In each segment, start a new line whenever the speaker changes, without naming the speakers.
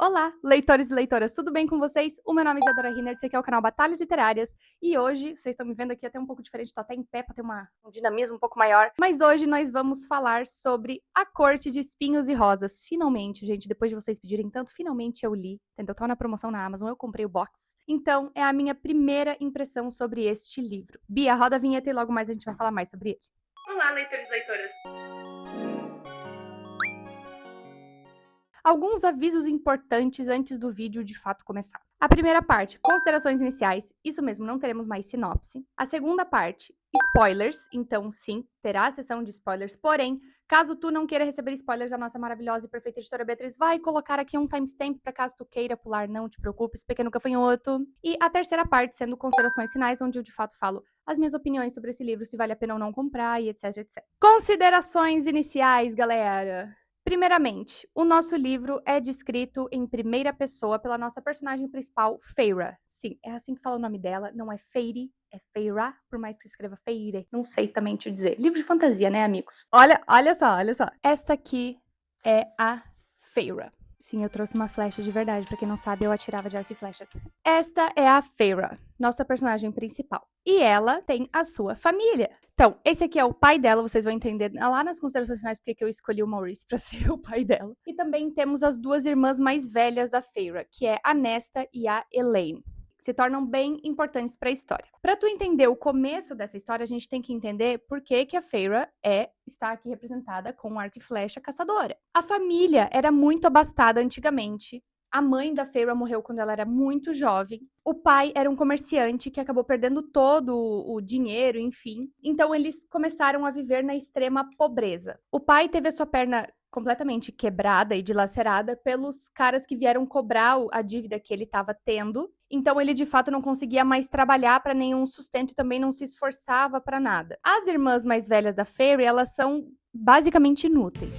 Olá, leitores e leitoras, tudo bem com vocês? O meu nome é Isadora Riner, esse aqui é o canal Batalhas Literárias, e hoje, vocês estão me vendo aqui até um pouco diferente, tô até em pé pra ter um dinamismo um pouco maior, mas hoje nós vamos falar sobre A Corte de Espinhos e Rosas. Finalmente, gente, depois de vocês pedirem tanto, finalmente eu li, entendeu? Tava na promoção na Amazon, eu comprei o box. Então, é a minha primeira impressão sobre este livro. Bia, roda a vinheta e logo mais a gente vai falar mais sobre ele. Olá, leitores e leitoras! Alguns avisos importantes antes do vídeo de fato começar. A primeira parte, considerações iniciais, isso mesmo, não teremos mais sinopse. A segunda parte, spoilers, então sim, terá a sessão de spoilers, porém, caso tu não queira receber spoilers, a nossa maravilhosa e perfeita editora Beatriz vai colocar aqui um timestamp para caso tu queira pular, não te preocupes, pequeno gafanhoto. E a terceira parte, sendo considerações finais, onde eu de fato falo as minhas opiniões sobre esse livro, se vale a pena ou não comprar e etc, etc. Considerações iniciais, galera! Primeiramente, o nosso livro é descrito em primeira pessoa pela nossa personagem principal, Feyre. Sim, é assim que fala o nome dela, não é Feyre, é Feyre, por mais que se escreva Feyre. Não sei também te dizer. Livro de fantasia, né, amigos? Olha só, olha só. Esta aqui é a Feyre. Sim, eu trouxe uma flecha de verdade, pra quem não sabe, eu atirava de arco e flecha. Esta é a Feyre, nossa personagem principal. E ela tem a sua família. Então, esse aqui é o pai dela, vocês vão entender lá nas considerações finais porque que eu escolhi o Maurice pra ser o pai dela. E também temos as duas irmãs mais velhas da Feyre, que é a Nesta e a Elaine. Se tornam bem importantes para a história. Para tu entender o começo dessa história, a gente tem que entender por que a Feyre está aqui representada com arco e flecha caçadora. A família era muito abastada antigamente. A mãe da Feyre morreu quando ela era muito jovem. O pai era um comerciante que acabou perdendo todo o dinheiro, enfim. Então eles começaram a viver na extrema pobreza. O pai teve a sua perna completamente quebrada e dilacerada pelos caras que vieram cobrar a dívida que ele estava tendo. Então ele de fato não conseguia mais trabalhar para nenhum sustento e também não se esforçava para nada. As irmãs mais velhas da Feyre, elas são basicamente inúteis,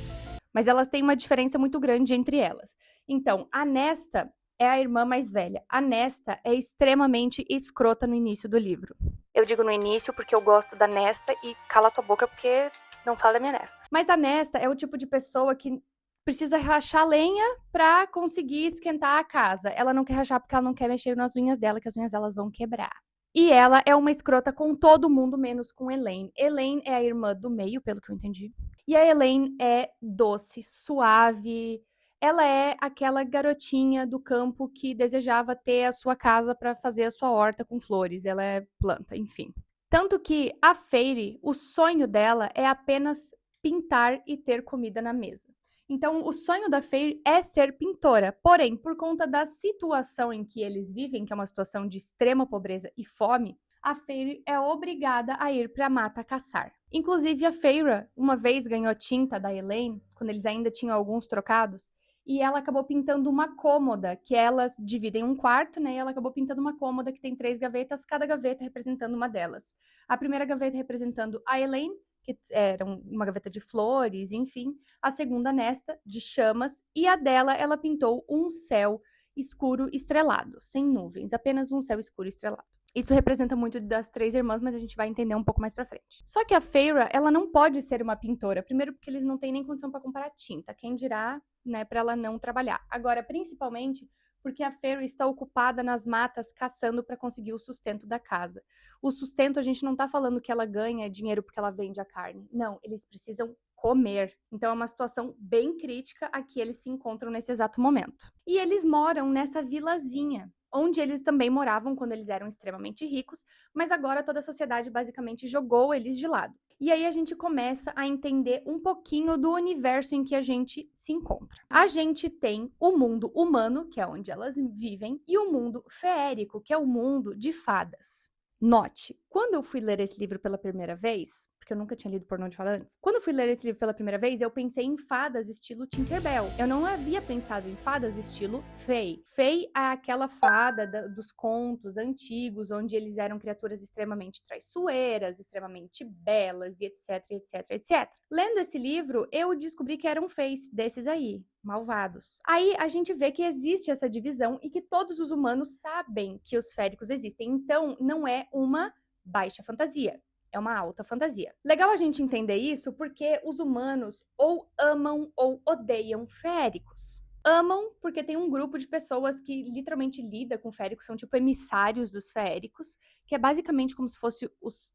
mas elas têm uma diferença muito grande entre elas. Então, a Nesta é a irmã mais velha. A Nesta é extremamente escrota no início do livro. Eu digo no início porque eu gosto da Nesta e cala tua boca porque não fala da minha Nesta. Mas a Nesta é o tipo de pessoa que precisa rachar lenha pra conseguir esquentar a casa. Ela não quer rachar porque ela não quer mexer nas unhas dela, que as unhas delas vão quebrar. E ela é uma escrota com todo mundo, menos com Elaine. Elaine é a irmã do meio, pelo que eu entendi. E a Elaine é doce, suave. Ela é aquela garotinha do campo que desejava ter a sua casa para fazer a sua horta com flores. Ela é planta, enfim. Tanto que a Feyre, o sonho dela é apenas pintar e ter comida na mesa. Então, o sonho da Feyre é ser pintora. Porém, por conta da situação em que eles vivem, que é uma situação de extrema pobreza e fome, a Feyre é obrigada a ir para a mata caçar. Inclusive, a Feyre uma vez ganhou tinta da Elaine, quando eles ainda tinham alguns trocados, e ela acabou pintando uma cômoda, que elas dividem um quarto, né? E ela acabou pintando uma cômoda que tem 3 gavetas, cada gaveta representando uma delas. A primeira gaveta representando a Elaine, que era uma gaveta de flores, enfim. A segunda nesta, de chamas. E a dela, ela pintou um céu escuro estrelado, sem nuvens, apenas um céu escuro estrelado. Isso representa muito das 3 irmãs, mas a gente vai entender um pouco mais pra frente. Só que a Feyre, ela não pode ser uma pintora. Primeiro porque eles não têm nem condição para comprar tinta. Quem dirá, né, para ela não trabalhar. Agora, principalmente porque a Feyre está ocupada nas matas caçando para conseguir o sustento da casa. O sustento, a gente não tá falando que ela ganha dinheiro porque ela vende a carne. Não, eles precisam comer. Então é uma situação bem crítica a que eles se encontram nesse exato momento. E eles moram nessa vilazinha, onde eles também moravam quando eles eram extremamente ricos, mas agora toda a sociedade basicamente jogou eles de lado. E aí a gente começa a entender um pouquinho do universo em que a gente se encontra. A gente tem o mundo humano, que é onde elas vivem, e o mundo feérico, que é o mundo de fadas. Note, quando eu fui ler esse livro pela primeira vez, porque eu nunca tinha lido Pornô de Fada antes, quando eu fui ler esse livro pela primeira vez, eu pensei em fadas estilo Tinkerbell. Eu não havia pensado em fadas estilo Fey. Fey é aquela fada dos contos antigos, onde eles eram criaturas extremamente traiçoeiras, extremamente belas e etc, etc, etc. Lendo esse livro, eu descobri que eram Feys desses aí, malvados. Aí a gente vê que existe essa divisão e que todos os humanos sabem que os féricos existem. Então, não é uma baixa fantasia. É uma alta fantasia. Legal a gente entender isso porque os humanos ou amam ou odeiam féricos. Amam, porque tem um grupo de pessoas que literalmente lida com féricos, são tipo emissários dos féricos, que é basicamente como se fosse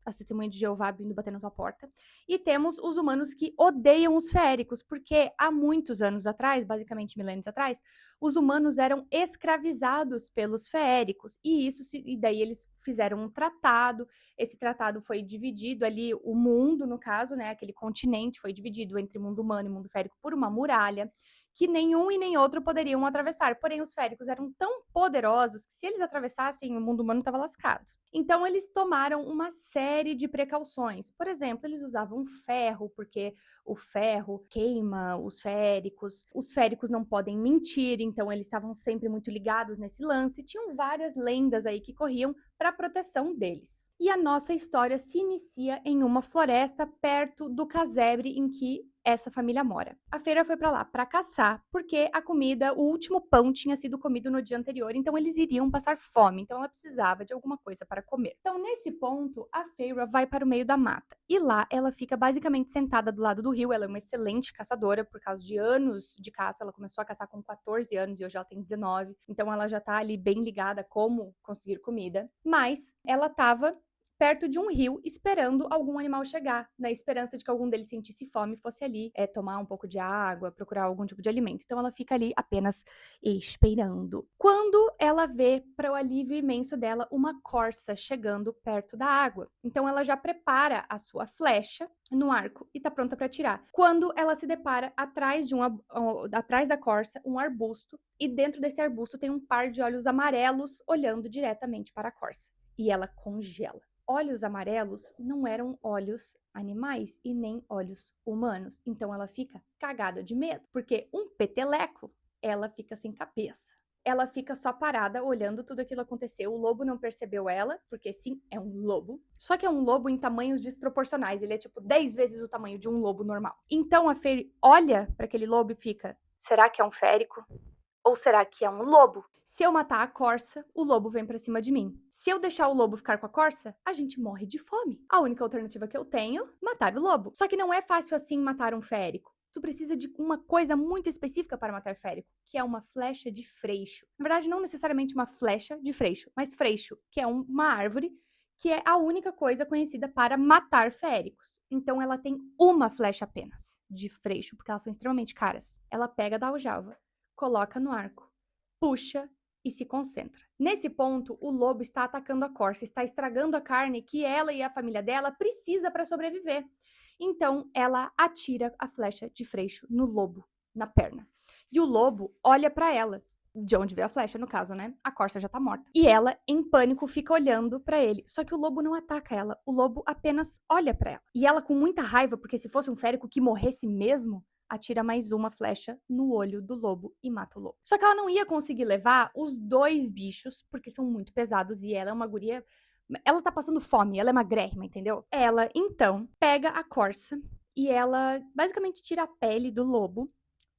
as testemunhas de Jeová vindo bater na tua porta. E temos os humanos que odeiam os féricos, porque há muitos anos atrás, basicamente milênios atrás, os humanos eram escravizados pelos féricos. E daí eles fizeram um tratado. Esse tratado foi dividido ali, o mundo, no caso, né? Aquele continente foi dividido entre mundo humano e mundo férico por uma muralha que nenhum e nem outro poderiam atravessar. Porém, os féricos eram tão poderosos que se eles atravessassem, o mundo humano estava lascado. Então, eles tomaram uma série de precauções. Por exemplo, eles usavam ferro, porque o ferro queima os féricos. Os féricos não podem mentir, então eles estavam sempre muito ligados nesse lance. Tinham várias lendas aí que corriam para a proteção deles. E a nossa história se inicia em uma floresta perto do casebre em que essa família mora. A Feira foi para lá para caçar, porque a comida, o último pão tinha sido comido no dia anterior, então eles iriam passar fome, então ela precisava de alguma coisa para comer. Então, nesse ponto, a Feira vai para o meio da mata, e lá ela fica basicamente sentada do lado do rio. Ela é uma excelente caçadora, por causa de anos de caça. Ela começou a caçar com 14 anos e hoje ela tem 19, então ela já tá ali bem ligada a como conseguir comida. Mas ela tava perto de um rio, esperando algum animal chegar, na esperança de que algum deles sentisse fome e fosse ali tomar um pouco de água, procurar algum tipo de alimento. Então ela fica ali apenas esperando. Quando ela vê, para o alívio imenso dela, uma corça chegando perto da água. Então ela já prepara a sua flecha no arco e tá pronta para atirar. Quando ela se depara atrás da corça, um arbusto, e dentro desse arbusto tem um par de olhos amarelos olhando diretamente para a corça. E ela congela. Olhos amarelos não eram olhos animais e nem olhos humanos. Então ela fica cagada de medo, porque um peteleco, ela fica sem cabeça. Ela fica só parada olhando tudo aquilo acontecer. O lobo não percebeu ela, porque sim, é um lobo. Só que é um lobo em tamanhos desproporcionais. Ele é tipo 10 vezes o tamanho de um lobo normal. Então a Fairy olha para aquele lobo e fica: será que é um férico? Ou será que é um lobo? Se eu matar a corça, o lobo vem pra cima de mim. Se eu deixar o lobo ficar com a corça, a gente morre de fome. A única alternativa que eu tenho, matar o lobo. Só que não é fácil assim matar um férico. Tu precisa de uma coisa muito específica para matar férico, que é uma flecha de freixo. Na verdade, não necessariamente uma flecha de freixo, mas freixo, que é uma árvore que é a única coisa conhecida para matar féricos. Então ela tem uma flecha apenas de freixo, porque elas são extremamente caras. Ela pega da aljava, coloca no arco, puxa e se concentra. Nesse ponto, o lobo está atacando a corça, está estragando a carne que ela e a família dela precisa para sobreviver. Então, ela atira a flecha de freixo no lobo, na perna. E o lobo olha para ela, de onde veio a flecha, no caso, né? A corça já tá morta. E ela, em pânico, fica olhando para ele. Só que o lobo não ataca ela, o lobo apenas olha para ela. E ela, com muita raiva, porque se fosse um férico que morresse mesmo, atira mais uma flecha no olho do lobo e mata o lobo. Só que ela não ia conseguir levar os dois bichos, porque são muito pesados e ela é uma guria. Ela tá passando fome, ela é magrérrima, entendeu? Ela, então, pega a corça e ela basicamente tira a pele do lobo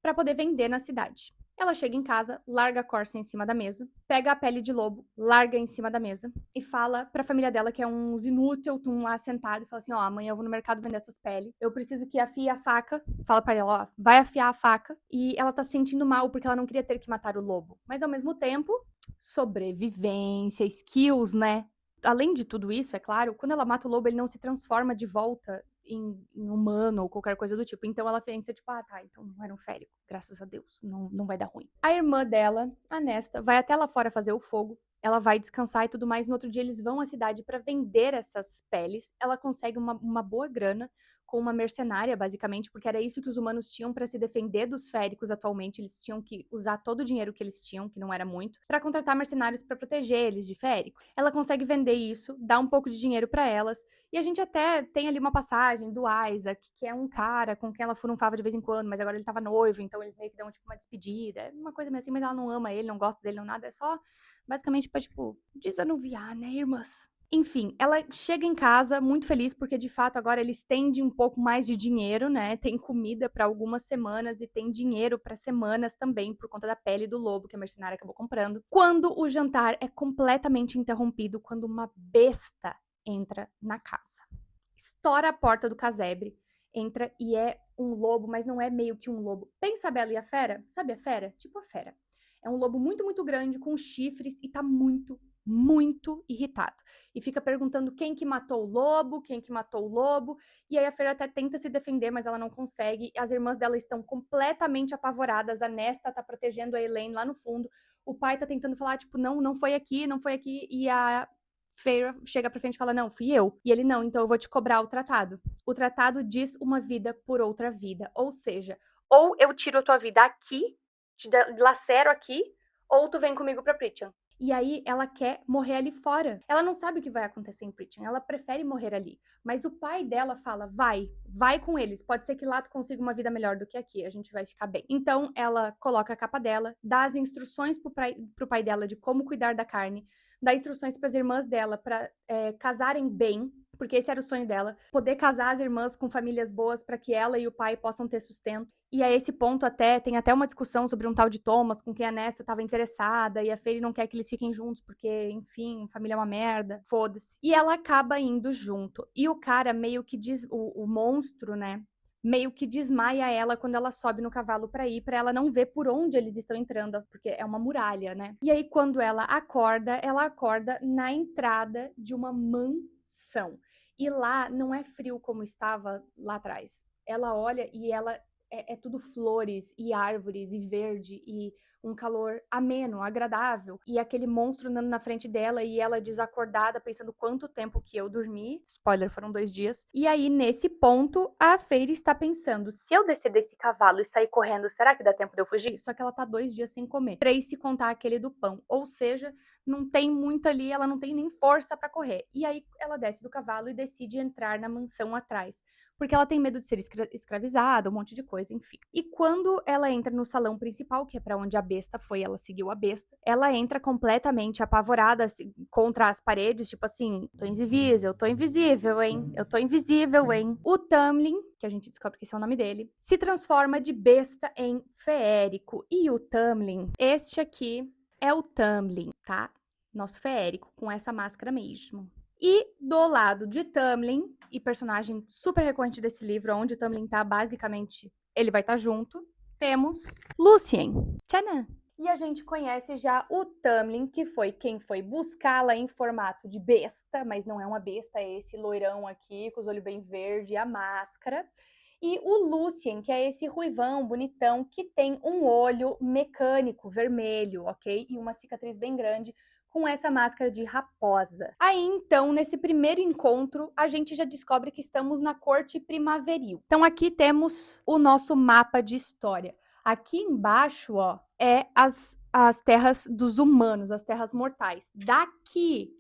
para poder vender na cidade. Ela chega em casa, larga a corça em cima da mesa, pega a pele de lobo, larga em cima da mesa e fala pra família dela, que é uns inúteis, estão lá sentado, e fala assim: ó, amanhã eu vou no mercado vender essas peles. Eu preciso que afie a faca. Fala pra ela, ó, vai afiar a faca. E ela tá se sentindo mal porque ela não queria ter que matar o lobo. Mas ao mesmo tempo, sobrevivência, skills, né? Além de tudo isso, é claro, quando ela mata o lobo, ele não se transforma de volta em humano ou qualquer coisa do tipo. Então ela pensa, tipo, ah, tá, então não era um férico, graças a Deus, não vai dar ruim. A irmã dela, a Nesta, vai até lá fora fazer o fogo. Ela vai descansar e tudo mais. No outro dia, eles vão à cidade para vender essas peles. Ela consegue uma boa grana com uma mercenária, basicamente, porque era isso que os humanos tinham para se defender dos féricos atualmente. Eles tinham que usar todo o dinheiro que eles tinham, que não era muito, para contratar mercenários para proteger eles de féricos. Ela consegue vender isso, dá um pouco de dinheiro para elas, e a gente até tem ali uma passagem do Isaac, que é um cara com quem ela furunfava de vez em quando, mas agora ele tava noivo, então eles meio que dão, tipo, uma despedida, uma coisa meio assim, mas ela não ama ele, não gosta dele, não nada, é só basicamente pra, tipo, desanuviar, né, irmãs? Enfim, ela chega em casa muito feliz porque de fato agora eles têm um pouco mais de dinheiro, né? Tem comida para algumas semanas e tem dinheiro para semanas também por conta da pele do lobo que a mercenária acabou comprando. Quando o jantar é completamente interrompido quando uma besta entra na casa. Estoura a porta do casebre, entra e é um lobo, mas não é meio que um lobo. Pensa a Bela e a Fera, sabe a Fera? Tipo a Fera. É um lobo muito, muito grande, com chifres e tá muito, muito irritado. E fica perguntando quem que matou o lobo, quem que matou o lobo. E aí a Fera até tenta se defender, mas ela não consegue. As irmãs dela estão completamente apavoradas. A Nesta tá protegendo a Elaine lá no fundo. O pai tá tentando falar, tipo, não, não foi aqui, não foi aqui. E a Feyre chega pra frente e fala, não, fui eu. E ele, não, então eu vou te cobrar o tratado. O tratado diz uma vida por outra vida. Ou seja, ou eu tiro a tua vida aqui, te lacero aqui, ou tu vem comigo pra Pritchard. E aí ela quer morrer ali fora. Ela não sabe o que vai acontecer em Pritchard, ela prefere morrer ali. Mas o pai dela fala, vai com eles. Pode ser que lá tu consiga uma vida melhor do que aqui, a gente vai ficar bem. Então ela coloca a capa dela, dá as instruções pro pai dela de como cuidar da carne, dá instruções para as irmãs dela para casarem bem, porque esse era o sonho dela, poder casar as irmãs com famílias boas para que ela e o pai possam ter sustento. E a esse ponto tem até uma discussão sobre um tal de Thomas, com quem a Nesta estava interessada, e a Feyre não quer que eles fiquem juntos, porque, enfim, família é uma merda, foda-se. E ela acaba indo junto. E o cara meio que diz, o monstro, né, meio que desmaia ela quando ela sobe no cavalo para ir, para ela não ver por onde eles estão entrando, porque é uma muralha, né? E aí quando ela acorda na entrada de uma mansão. E lá não é frio como estava lá atrás. Ela olha e ela é tudo flores e árvores e verde e um calor ameno, agradável. E aquele monstro andando na frente dela e ela desacordada, pensando quanto tempo que eu dormi. Spoiler, foram 2 dias. E aí, nesse ponto, a Feyre está pensando, se eu descer desse cavalo e sair correndo, será que dá tempo de eu fugir? Só que ela tá 2 dias sem comer. 3 se contar aquele do pão. Ou seja, não tem muito ali, ela não tem nem força para correr. E aí, ela desce do cavalo e decide entrar na mansão atrás. Porque ela tem medo de ser escravizada, um monte de coisa, enfim. E quando ela entra no salão principal, que é para onde a besta foi, ela seguiu a besta, ela entra completamente apavorada assim, contra as paredes, tipo assim, tô invisível, hein? Eu tô invisível, hein? O Tamlin, que a gente descobre que esse é o nome dele, se transforma de besta em feérico. E o Tamlin, este aqui é o Tamlin, tá? Nosso feérico, com essa máscara mesmo. E do lado de Tamlin, e personagem super recorrente desse livro, onde o Tamlin tá, basicamente, ele vai estar junto, temos Lucien. Tcharam! E a gente conhece já o Tamlin, que foi quem foi buscá-la em formato de besta, mas não é uma besta, é esse loirão aqui, com os olhos bem verdes e a máscara. E o Lucien, que é esse ruivão bonitão, que tem um olho mecânico vermelho, ok? E uma cicatriz bem grande, com essa máscara de raposa. Aí, então, nesse primeiro encontro, a gente já descobre que estamos na corte primaveril. Então, aqui temos o nosso mapa de história. Aqui embaixo, ó, é as terras dos humanos, as terras mortais. Daqui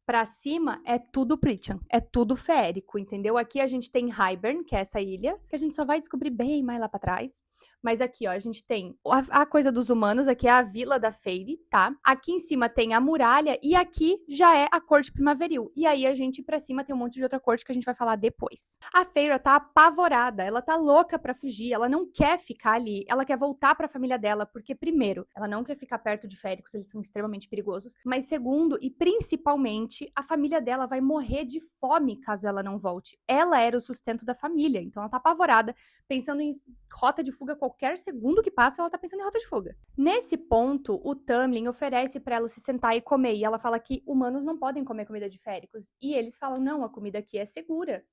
pra cima é tudo Pritchard, é tudo férico, entendeu? Aqui a gente tem Hybern, que é essa ilha, que a gente só vai descobrir bem mais lá pra trás. Mas aqui, ó, a gente tem a coisa dos humanos, aqui é a vila da Feyre, tá? Aqui em cima tem a muralha e aqui já é a corte primaveril. E aí a gente pra cima tem um monte de outra corte que a gente vai falar depois. A Feyre tá apavorada, ela tá louca pra fugir, ela não quer ficar ali, ela quer voltar pra família dela, porque primeiro, ela não quer ficar perto de féricos, eles são extremamente perigosos, mas segundo e principalmente, a família dela vai morrer de fome caso ela não volte. Ela era o sustento da família, então ela tá apavorada, pensando em rota de fuga qualquer segundo que passa, ela tá pensando em rota de fuga. Nesse ponto, o Tamlin oferece para ela se sentar e comer, e ela fala que humanos não podem comer comida de féricos, e eles falam, não, a comida aqui é segura.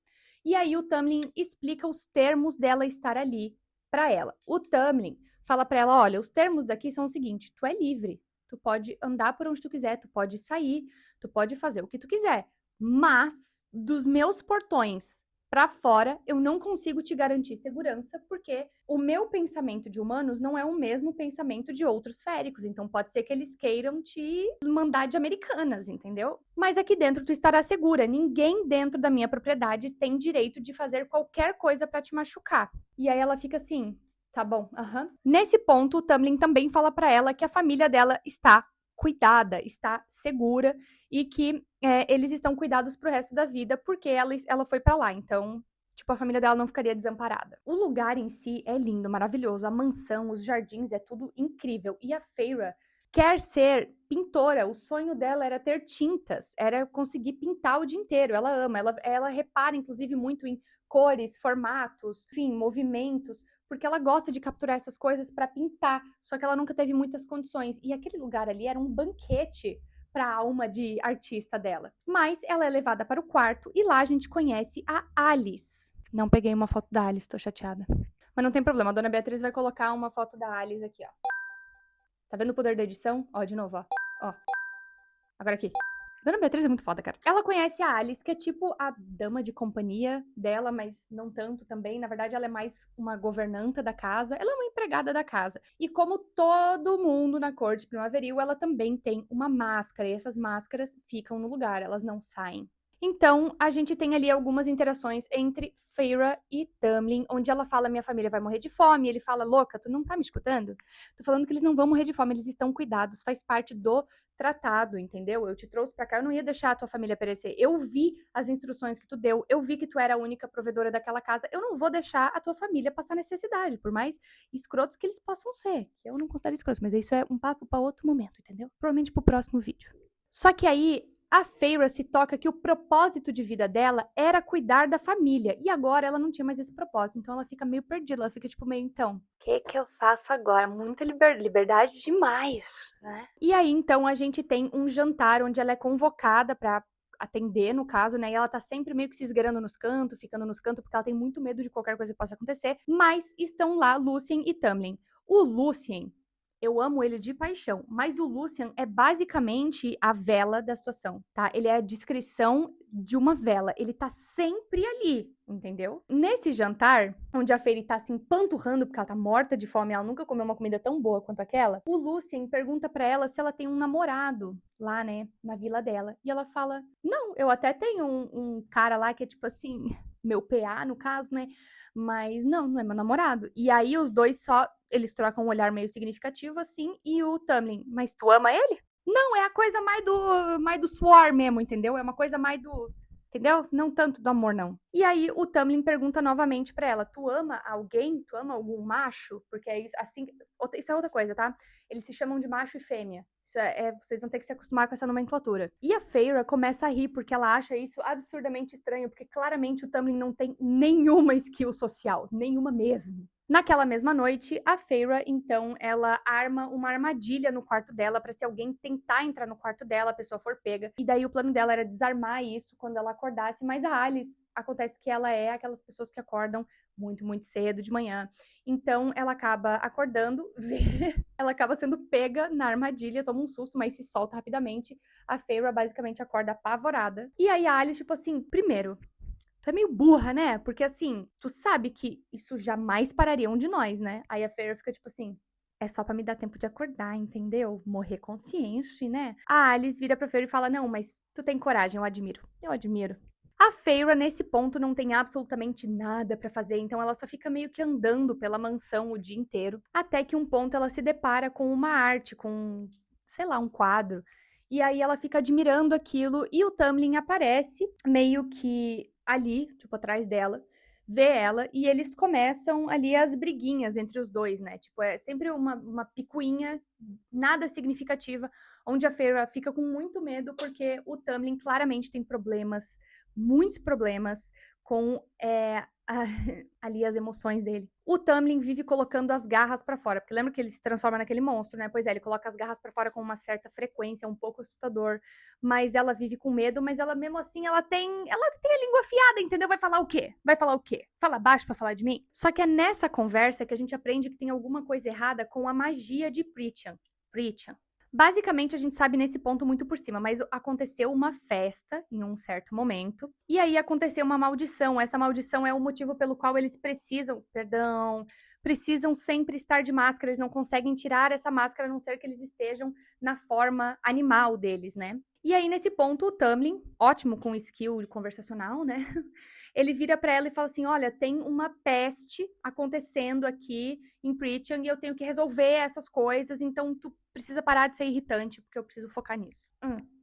E aí o Tamlin explica os termos dela estar ali para ela. O Tamlin fala para ela, olha, os termos daqui são o seguinte, tu é livre, tu pode andar por onde tu quiser, tu pode sair, tu pode fazer o que tu quiser, mas dos meus portões para fora, eu não consigo te garantir segurança, porque o meu pensamento de humanos não é o mesmo pensamento de outros féricos, então pode ser que eles queiram te mandar de Americanas, entendeu? Mas aqui dentro tu estará segura, ninguém dentro da minha propriedade tem direito de fazer qualquer coisa para te machucar. E aí ela fica assim, tá bom, aham. Nesse ponto, o Tamlin também fala para ela que a família dela está cuidada, está segura e que eles estão cuidados pro resto da vida porque ela foi para lá. Então, tipo, a família dela não ficaria desamparada. O lugar em si é lindo, maravilhoso. A mansão, os jardins, é tudo incrível. E a Feyre quer ser pintora. O sonho dela era ter tintas, era conseguir pintar o dia inteiro. Ela ama, ela repara, inclusive, muito em cores, formatos, enfim, movimentos, porque ela gosta de capturar essas coisas para pintar, só que ela nunca teve muitas condições. E aquele lugar ali era um banquete para a alma de artista dela. Mas ela é levada para o quarto e lá a gente conhece a Alice. Não peguei uma foto da Alice, tô chateada. Mas não tem problema, a dona Beatriz vai colocar uma foto da Alice aqui, ó. Tá vendo o poder da edição? Ó, de novo, ó. Ó. Agora aqui. Dona Beatriz é muito foda, cara. Ela conhece a Alice, que é tipo a dama de companhia dela, mas não tanto também. Na verdade, ela é mais uma governanta da casa. Ela é uma empregada da casa. E como todo mundo na corte primaveril, ela também tem uma máscara. E essas máscaras ficam no lugar, elas não saem. Então, a gente tem ali algumas interações entre Feyre e Tamlin, onde ela fala: minha família vai morrer de fome. E ele fala: louca, tu não tá me escutando? Tô falando que eles não vão morrer de fome, eles estão cuidados, faz parte do tratado, entendeu? Eu te trouxe pra cá, eu não ia deixar a tua família perecer. Eu vi as instruções que tu deu, eu vi que tu era a única provedora daquela casa. Eu não vou deixar a tua família passar necessidade, por mais escrotos que eles possam ser. Que eu não considero escrotos, mas isso é um papo pra outro momento, entendeu? Provavelmente pro próximo vídeo. Só que aí a Feyre se toca que o propósito de vida dela era cuidar da família. E agora ela não tinha mais esse propósito. Então ela fica meio perdida. Ela fica tipo meio, então, o que eu faço agora? Muita liberdade demais, né? E aí, então, a gente tem um jantar onde ela é convocada pra atender, no caso, né? E ela tá sempre meio que se esgueirando nos cantos, ficando nos cantos, porque ela tem muito medo de qualquer coisa que possa acontecer. Mas estão lá Lucien e Tamlin. O Lucien, eu amo ele de paixão, mas o Lucien é basicamente a vela da situação, tá? Ele é a descrição de uma vela, ele tá sempre ali, entendeu? Nesse jantar, onde a Feyre tá se empanturrando porque ela tá morta de fome, ela nunca comeu uma comida tão boa quanto aquela, o Lucien pergunta pra ela se ela tem um namorado lá, né, na vila dela. E ela fala: não, eu até tenho um cara lá que é tipo assim, meu PA no caso, né? Mas não é meu namorado. E aí os dois só, eles trocam um olhar meio significativo assim, e o Tamlin: mas tu ama ele? Não, é a coisa mais do suor mesmo, entendeu? É uma coisa mais do, entendeu? Não tanto do amor, não. E aí o Tamlin pergunta novamente pra ela: tu ama alguém? Tu ama algum macho? Porque é isso, assim, isso é outra coisa, tá? Eles se chamam de macho e fêmea. Vocês vão ter que se acostumar com essa nomenclatura. E a Feyre começa a rir, porque ela acha isso absurdamente estranho, porque claramente o Tamlin não tem nenhuma skill social, nenhuma mesmo. Naquela mesma noite, a Feyre, então, ela arma uma armadilha no quarto dela para se alguém tentar entrar no quarto dela, a pessoa for pega. E daí o plano dela era desarmar isso quando ela acordasse, mas a Alice, acontece que ela é aquelas pessoas que acordam muito, muito cedo de manhã. Então, ela acaba acordando, ela acaba sendo pega na armadilha, toma um susto, mas se solta rapidamente. A Feyre basicamente acorda apavorada. E aí a Alice, tipo assim, primeiro, tu é meio burra, né? Porque assim, tu sabe que isso jamais pararia um de nós, né? Aí a Feyre fica tipo assim: é só pra me dar tempo de acordar, entendeu? Morrer consciente, né? A Alice vira pra Feyre e fala: não, mas tu tem coragem, eu admiro. Eu admiro. A Feyre, nesse ponto, não tem absolutamente nada pra fazer, então ela só fica meio que andando pela mansão o dia inteiro, até que um ponto ela se depara com uma arte, com, sei lá, um quadro. E aí ela fica admirando aquilo e o Tamlin aparece meio que ali, tipo, atrás dela, vê ela e eles começam ali as briguinhas entre os dois, né? Tipo, é sempre uma picuinha, nada significativa, onde a Feyre fica com muito medo porque o Tamlin claramente tem problemas, muitos problemas com ali as emoções dele. O Tamlin vive colocando as garras pra fora, porque lembra que ele se transforma naquele monstro, né? Pois é, ele coloca as garras pra fora com uma certa frequência, um pouco assustador, mas ela vive com medo, mas ela mesmo assim, ela tem a língua afiada, entendeu? Vai falar o quê? Vai falar o quê? Fala baixo pra falar de mim? Só que é nessa conversa que a gente aprende que tem alguma coisa errada com a magia de Prithian. Basicamente, a gente sabe nesse ponto muito por cima, mas aconteceu uma festa em um certo momento, e aí aconteceu uma maldição. Essa maldição é o motivo pelo qual eles precisam sempre estar de máscara, eles não conseguem tirar essa máscara a não ser que eles estejam na forma animal deles, né? E aí, nesse ponto, o Tamlin, ótimo com skill conversacional, né? Ele vira pra ela e fala assim: olha, tem uma peste acontecendo aqui em Prithian e eu tenho que resolver essas coisas, então tu precisa parar de ser irritante, porque eu preciso focar nisso.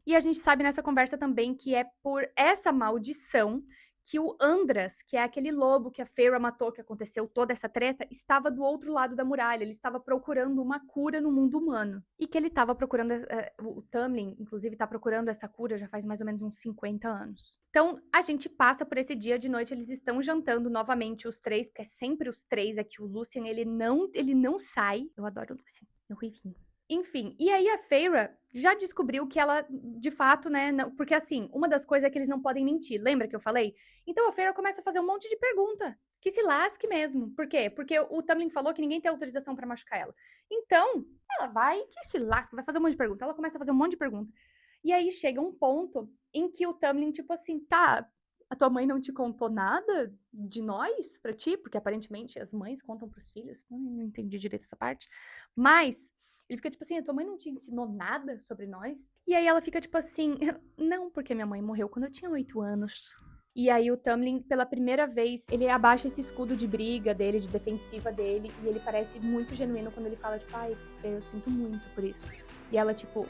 E a gente sabe nessa conversa também que é por essa maldição que o Andras, que é aquele lobo que a Feyre matou, que aconteceu toda essa treta, estava do outro lado da muralha. Ele estava procurando uma cura no mundo humano. E que ele estava procurando, o Tamlin, inclusive, está procurando essa cura já faz mais ou menos uns 50 anos. Então, a gente passa por esse dia de noite, eles estão jantando novamente os três, porque é sempre os três aqui. O Lucien, ele não sai. Eu adoro o Lucien, meu ruivinho. Enfim, e aí a Feyre já descobriu que ela, de fato, né, não, porque assim, uma das coisas é que eles não podem mentir, lembra que eu falei? Então a Feyre começa a fazer um monte de pergunta, que se lasque mesmo. Por quê? Porque o Tamlin falou que ninguém tem autorização pra machucar ela. Então, ela vai, que se lasque, vai fazer um monte de pergunta. Ela começa a fazer um monte de pergunta. E aí chega um ponto em que o Tamlin, tipo assim, tá, a tua mãe não te contou nada de nós pra ti? Porque aparentemente as mães contam pros filhos. Não entendi direito essa parte. Mas ele fica tipo assim, a tua mãe não te ensinou nada sobre nós? E aí ela fica tipo assim, não, porque minha mãe morreu quando eu tinha 8 anos. E aí o Tamlin, pela primeira vez, ele abaixa esse escudo de briga dele, de defensiva dele, e ele parece muito genuíno quando ele fala, tipo, ai, Fê, eu sinto muito por isso. E ela, tipo,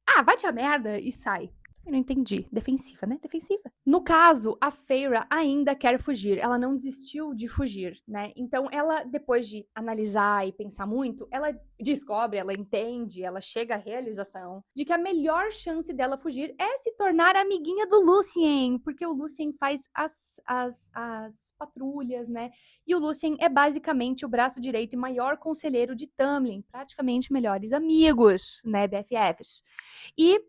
ah, vai-te a merda, e sai. Eu não entendi. Defensiva, né? Defensiva. No caso, a Feyre ainda quer fugir. Ela não desistiu de fugir, né? Então, ela, depois de analisar e pensar muito, ela descobre, ela entende, ela chega à realização de que a melhor chance dela fugir é se tornar amiguinha do Lucien, porque o Lucien faz as patrulhas, né? E o Lucien é basicamente o braço direito e maior conselheiro de Tamlin, praticamente melhores amigos, né, BFFs. E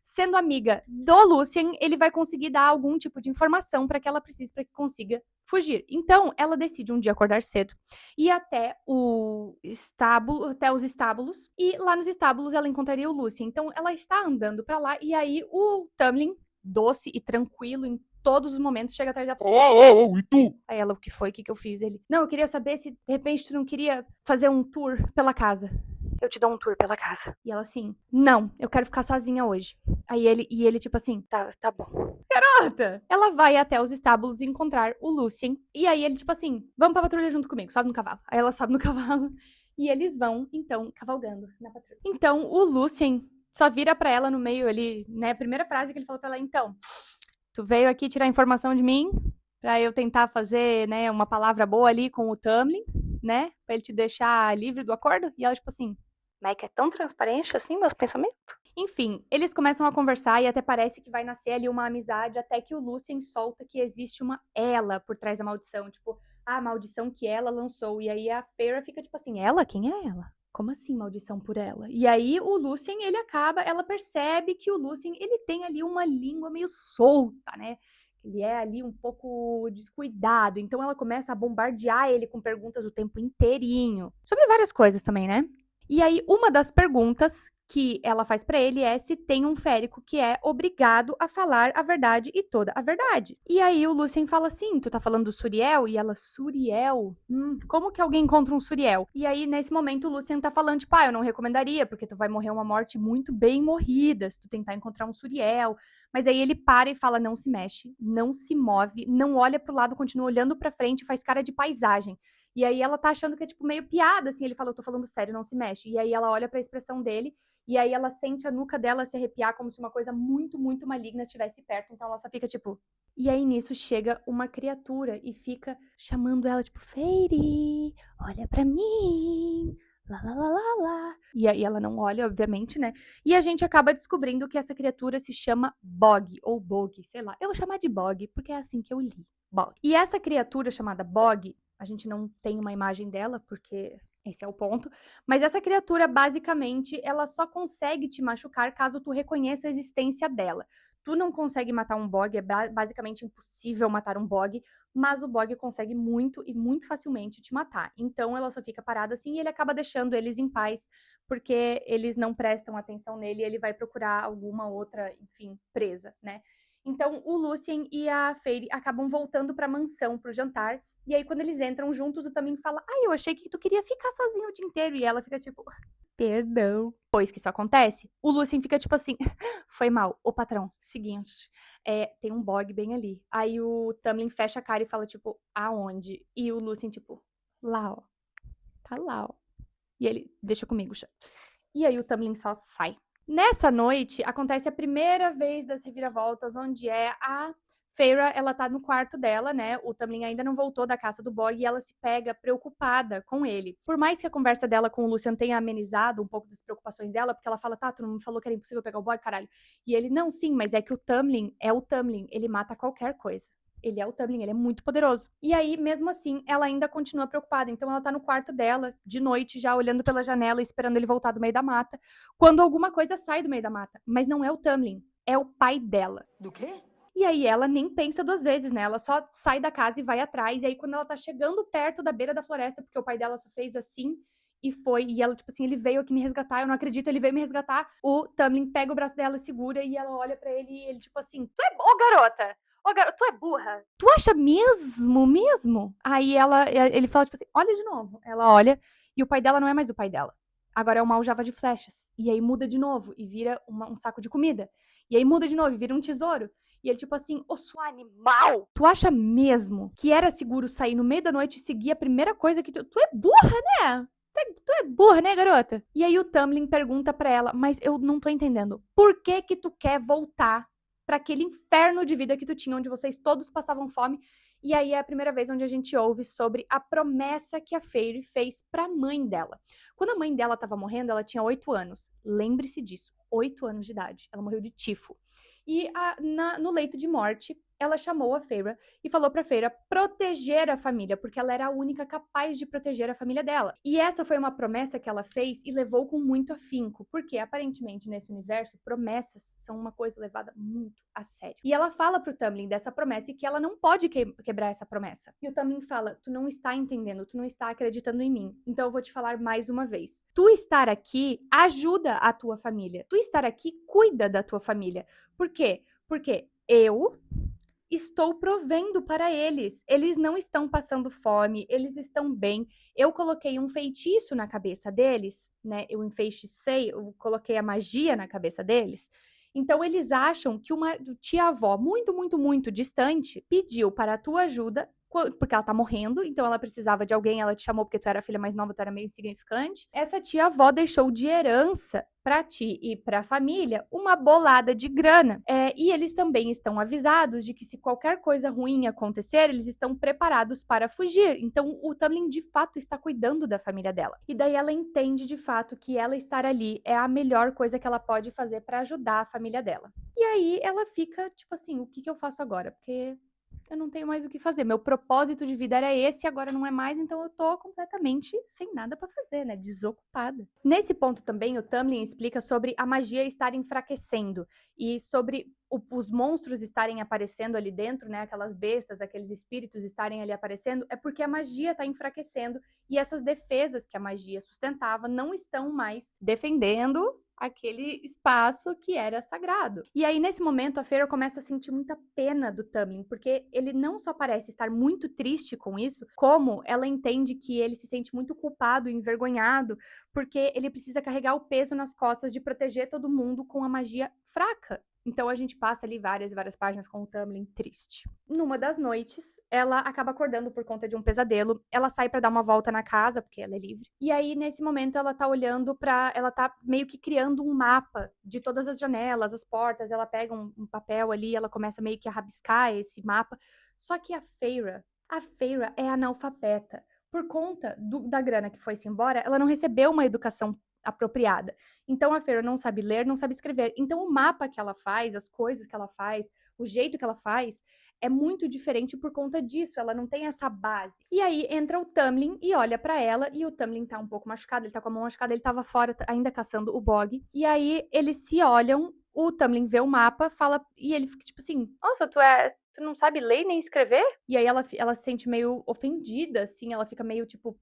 sendo amiga do Lucien, ele vai conseguir dar algum tipo de informação para que ela precise para que consiga fugir. Então, ela decide um dia acordar cedo, ir até o estábulo, até os estábulos, e lá nos estábulos ela encontraria o Lucien. Então, ela está andando para lá e aí o Tamlin, doce e tranquilo em todos os momentos, chega atrás dela. E tu? Aí ela, o que foi? O que eu fiz? Ele, não, eu queria saber se de repente tu não queria fazer um tour pela casa. Eu te dou um tour pela casa. E ela assim, não, eu quero ficar sozinha hoje. Aí ele tipo assim, tá bom. Garota! Ela vai até os estábulos encontrar o Lucien. E aí ele tipo assim, vamos pra patrulha junto comigo, sobe no cavalo. Aí ela sobe no cavalo e eles vão, então, cavalgando na patrulha. Então, o Lucien só vira pra ela no meio, ele, né, a primeira frase que ele falou pra ela, então, tu veio aqui tirar informação de mim pra eu tentar fazer, né, uma palavra boa ali com o Tamlin, né, pra ele te deixar livre do acordo? E ela tipo assim, mas é tão transparente assim, meus pensamentos? Enfim, eles começam a conversar e até parece que vai nascer ali uma amizade, até que o Lucien solta que existe uma ela por trás da maldição. Tipo, a maldição que ela lançou. E aí a Feyre fica tipo assim, ela? Quem é ela? Como assim maldição por ela? E aí o Lucien, ele acaba, ela percebe que o Lucien, ele tem ali uma língua meio solta, né? Ele é ali um pouco descuidado. Então ela começa a bombardear ele com perguntas o tempo inteirinho. Sobre várias coisas também, né? E aí, uma das perguntas que ela faz pra ele é se tem um férico que é obrigado a falar a verdade e toda a verdade. E aí o Lucien fala assim, tu tá falando do Suriel? E ela, Suriel? Como que alguém encontra um Suriel? E aí, nesse momento, o Lucien tá falando, tipo, eu não recomendaria, porque tu vai morrer uma morte muito bem morrida se tu tentar encontrar um Suriel. Mas aí ele para e fala, não se mexe, não se move, não olha pro lado, continua olhando pra frente, faz cara de paisagem. E aí ela tá achando que é, tipo, meio piada, assim. Ele fala, eu tô falando sério, não se mexe. E aí ela olha pra expressão dele, e aí ela sente a nuca dela se arrepiar como se uma coisa muito, muito maligna estivesse perto. Então ela só fica, tipo... E aí nisso chega uma criatura e fica chamando ela, tipo, Feyre, olha pra mim... Lá, lá, lá, lá, lá. E aí ela não olha, obviamente, né? E a gente acaba descobrindo que essa criatura se chama Bog, ou Bog, sei lá. Eu vou chamar de Bog, porque é assim que eu li. Bog. E essa criatura chamada Bog, a gente não tem uma imagem dela, porque esse é o ponto. Mas essa criatura, basicamente, ela só consegue te machucar caso tu reconheça a existência dela. Tu não consegue matar um Bog, é basicamente impossível matar um Bog, mas o Bog consegue muito e muito facilmente te matar. Então ela só fica parada assim e ele acaba deixando eles em paz, porque eles não prestam atenção nele e ele vai procurar alguma outra, enfim, presa, né? Então o Lucien e a Feyre acabam voltando pra mansão pro jantar. E aí, quando eles entram juntos, o Tamlin fala, eu achei que tu queria ficar sozinho o dia inteiro. E ela fica tipo, perdão. Depois que isso acontece, o Lucien fica tipo assim, foi mal. Ô, patrão, seguinte, tem um Bog bem ali. Aí o Tamlin fecha a cara e fala, tipo, aonde? E o Lucien, tipo, lá, ó. Tá lá, ó. E ele, deixa comigo, chá. E aí o Tamlin só sai. Nessa noite, acontece a primeira vez das reviravoltas, onde é a Feyre, ela tá no quarto dela, né? O Tamlin ainda não voltou da caça do Bog e ela se pega preocupada com ele. Por mais que a conversa dela com o Lucian tenha amenizado um pouco das preocupações dela, porque ela fala, tá, tu não me falou que era impossível pegar o Bog, caralho. E ele, não, sim, mas é que o Tamlin é o Tamlin, ele mata qualquer coisa. Ele é o Tamlin, ele é muito poderoso. E aí, mesmo assim, ela ainda continua preocupada. Então, ela tá no quarto dela, de noite, já olhando pela janela, esperando ele voltar do meio da mata, quando alguma coisa sai do meio da mata. Mas não é o Tamlin, é o pai dela.
Do quê?
E aí ela nem pensa duas vezes, né? Ela só sai da casa e vai atrás. E aí, quando ela tá chegando perto da beira da floresta, porque o pai dela só fez assim e foi. E ela, tipo assim, ele veio aqui me resgatar, eu não acredito, ele veio me resgatar. O Tamlin pega o braço dela, segura e ela olha pra ele e ele, tipo assim, tu é. Ô, garota! Tu é burra? Tu acha mesmo? Aí ele fala, tipo assim, olha de novo. Ela olha e o pai dela não é mais o pai dela. Agora é uma aljava de flechas. E aí muda de novo e vira um saco de comida. E aí muda de novo e vira um tesouro. E ele, tipo assim, ô sua animal! Tu acha mesmo que era seguro sair no meio da noite e seguir a primeira coisa que tu. Tu é burra, né? Tu é burra, né, garota? E aí o Tamlin pergunta pra ela, mas eu não tô entendendo. Por que que tu quer voltar pra aquele inferno de vida que tu tinha, onde vocês todos passavam fome? E aí é a primeira vez onde a gente ouve sobre a promessa que a Feyre fez pra mãe dela. Quando a mãe dela tava morrendo, ela tinha 8 anos. Lembre-se disso, 8 anos de idade. Ela morreu de tifo. E no leito de morte, ela chamou a Feyre e falou pra Feyre proteger a família, porque ela era a única capaz de proteger a família dela. E essa foi uma promessa que ela fez e levou com muito afinco, porque aparentemente nesse universo, promessas são uma coisa levada muito a sério. E ela fala pro Tamlin dessa promessa e que ela não pode quebrar essa promessa. E o Tamlin fala, tu não está entendendo, tu não está acreditando em mim. Então eu vou te falar mais uma vez. Tu estar aqui ajuda a tua família. Tu estar aqui cuida da tua família. Por quê? Porque eu estou provendo para eles. Eles não estão passando fome, eles estão bem. Eu coloquei um feitiço na cabeça deles, né? Eu enfeitiçei, eu coloquei a magia na cabeça deles. Então eles acham que uma tia-avó muito distante pediu para a tua ajuda porque ela tá morrendo, então ela precisava de alguém, ela te chamou porque tu era a filha mais nova, tu era meio insignificante. Essa tia-avó deixou de herança para ti e para a família uma bolada de grana. E eles também estão avisados de que se qualquer coisa ruim acontecer, eles estão preparados para fugir. Então o Tamlin de fato está cuidando da família dela. E daí ela entende de fato que ela estar ali é a melhor coisa que ela pode fazer para ajudar a família dela. E aí ela fica tipo assim, o que que eu faço agora? Porque eu não tenho mais o que fazer. Meu propósito de vida era esse, agora não é mais, então eu tô completamente sem nada pra fazer, né? Desocupada. Nesse ponto também, o Tamlin explica sobre a magia estar enfraquecendo e sobre os monstros estarem aparecendo ali dentro, né? Aquelas bestas, aqueles espíritos estarem ali aparecendo, é porque a magia tá enfraquecendo e essas defesas que a magia sustentava não estão mais defendendo aquele espaço que era sagrado. E aí, nesse momento, a Feyre começa a sentir muita pena do Tamlin, porque ele não só parece estar muito triste com isso, como ela entende que ele se sente muito culpado e envergonhado, porque ele precisa carregar o peso nas costas de proteger todo mundo com a magia fraca. Então a gente passa ali várias páginas com o Tamlin triste. Numa das noites, ela acaba acordando por conta de um pesadelo. Ela sai pra dar uma volta na casa, porque ela é livre. E aí, nesse momento, ela tá olhando pra. Ela tá meio que criando um mapa de todas as janelas, as portas. Ela pega um papel ali, ela começa meio que a rabiscar esse mapa. Só que a Feyre é analfabeta. Por conta da grana que foi-se embora, ela não recebeu uma educação apropriada. Então a Feyre não sabe ler, não sabe escrever. Então o mapa que ela faz, as coisas que ela faz, o jeito que ela faz é muito diferente por conta disso. Ela não tem essa base. E aí entra o Tamlin e olha pra ela e o Tamlin tá um pouco machucado, ele tá com a mão machucada, ele tava fora ainda caçando o Bog. E aí eles se olham, o Tamlin vê o mapa, fala e ele fica tipo assim: "Nossa, tu não sabe ler nem escrever?" E aí ela se sente meio ofendida, assim, ela fica meio tipo,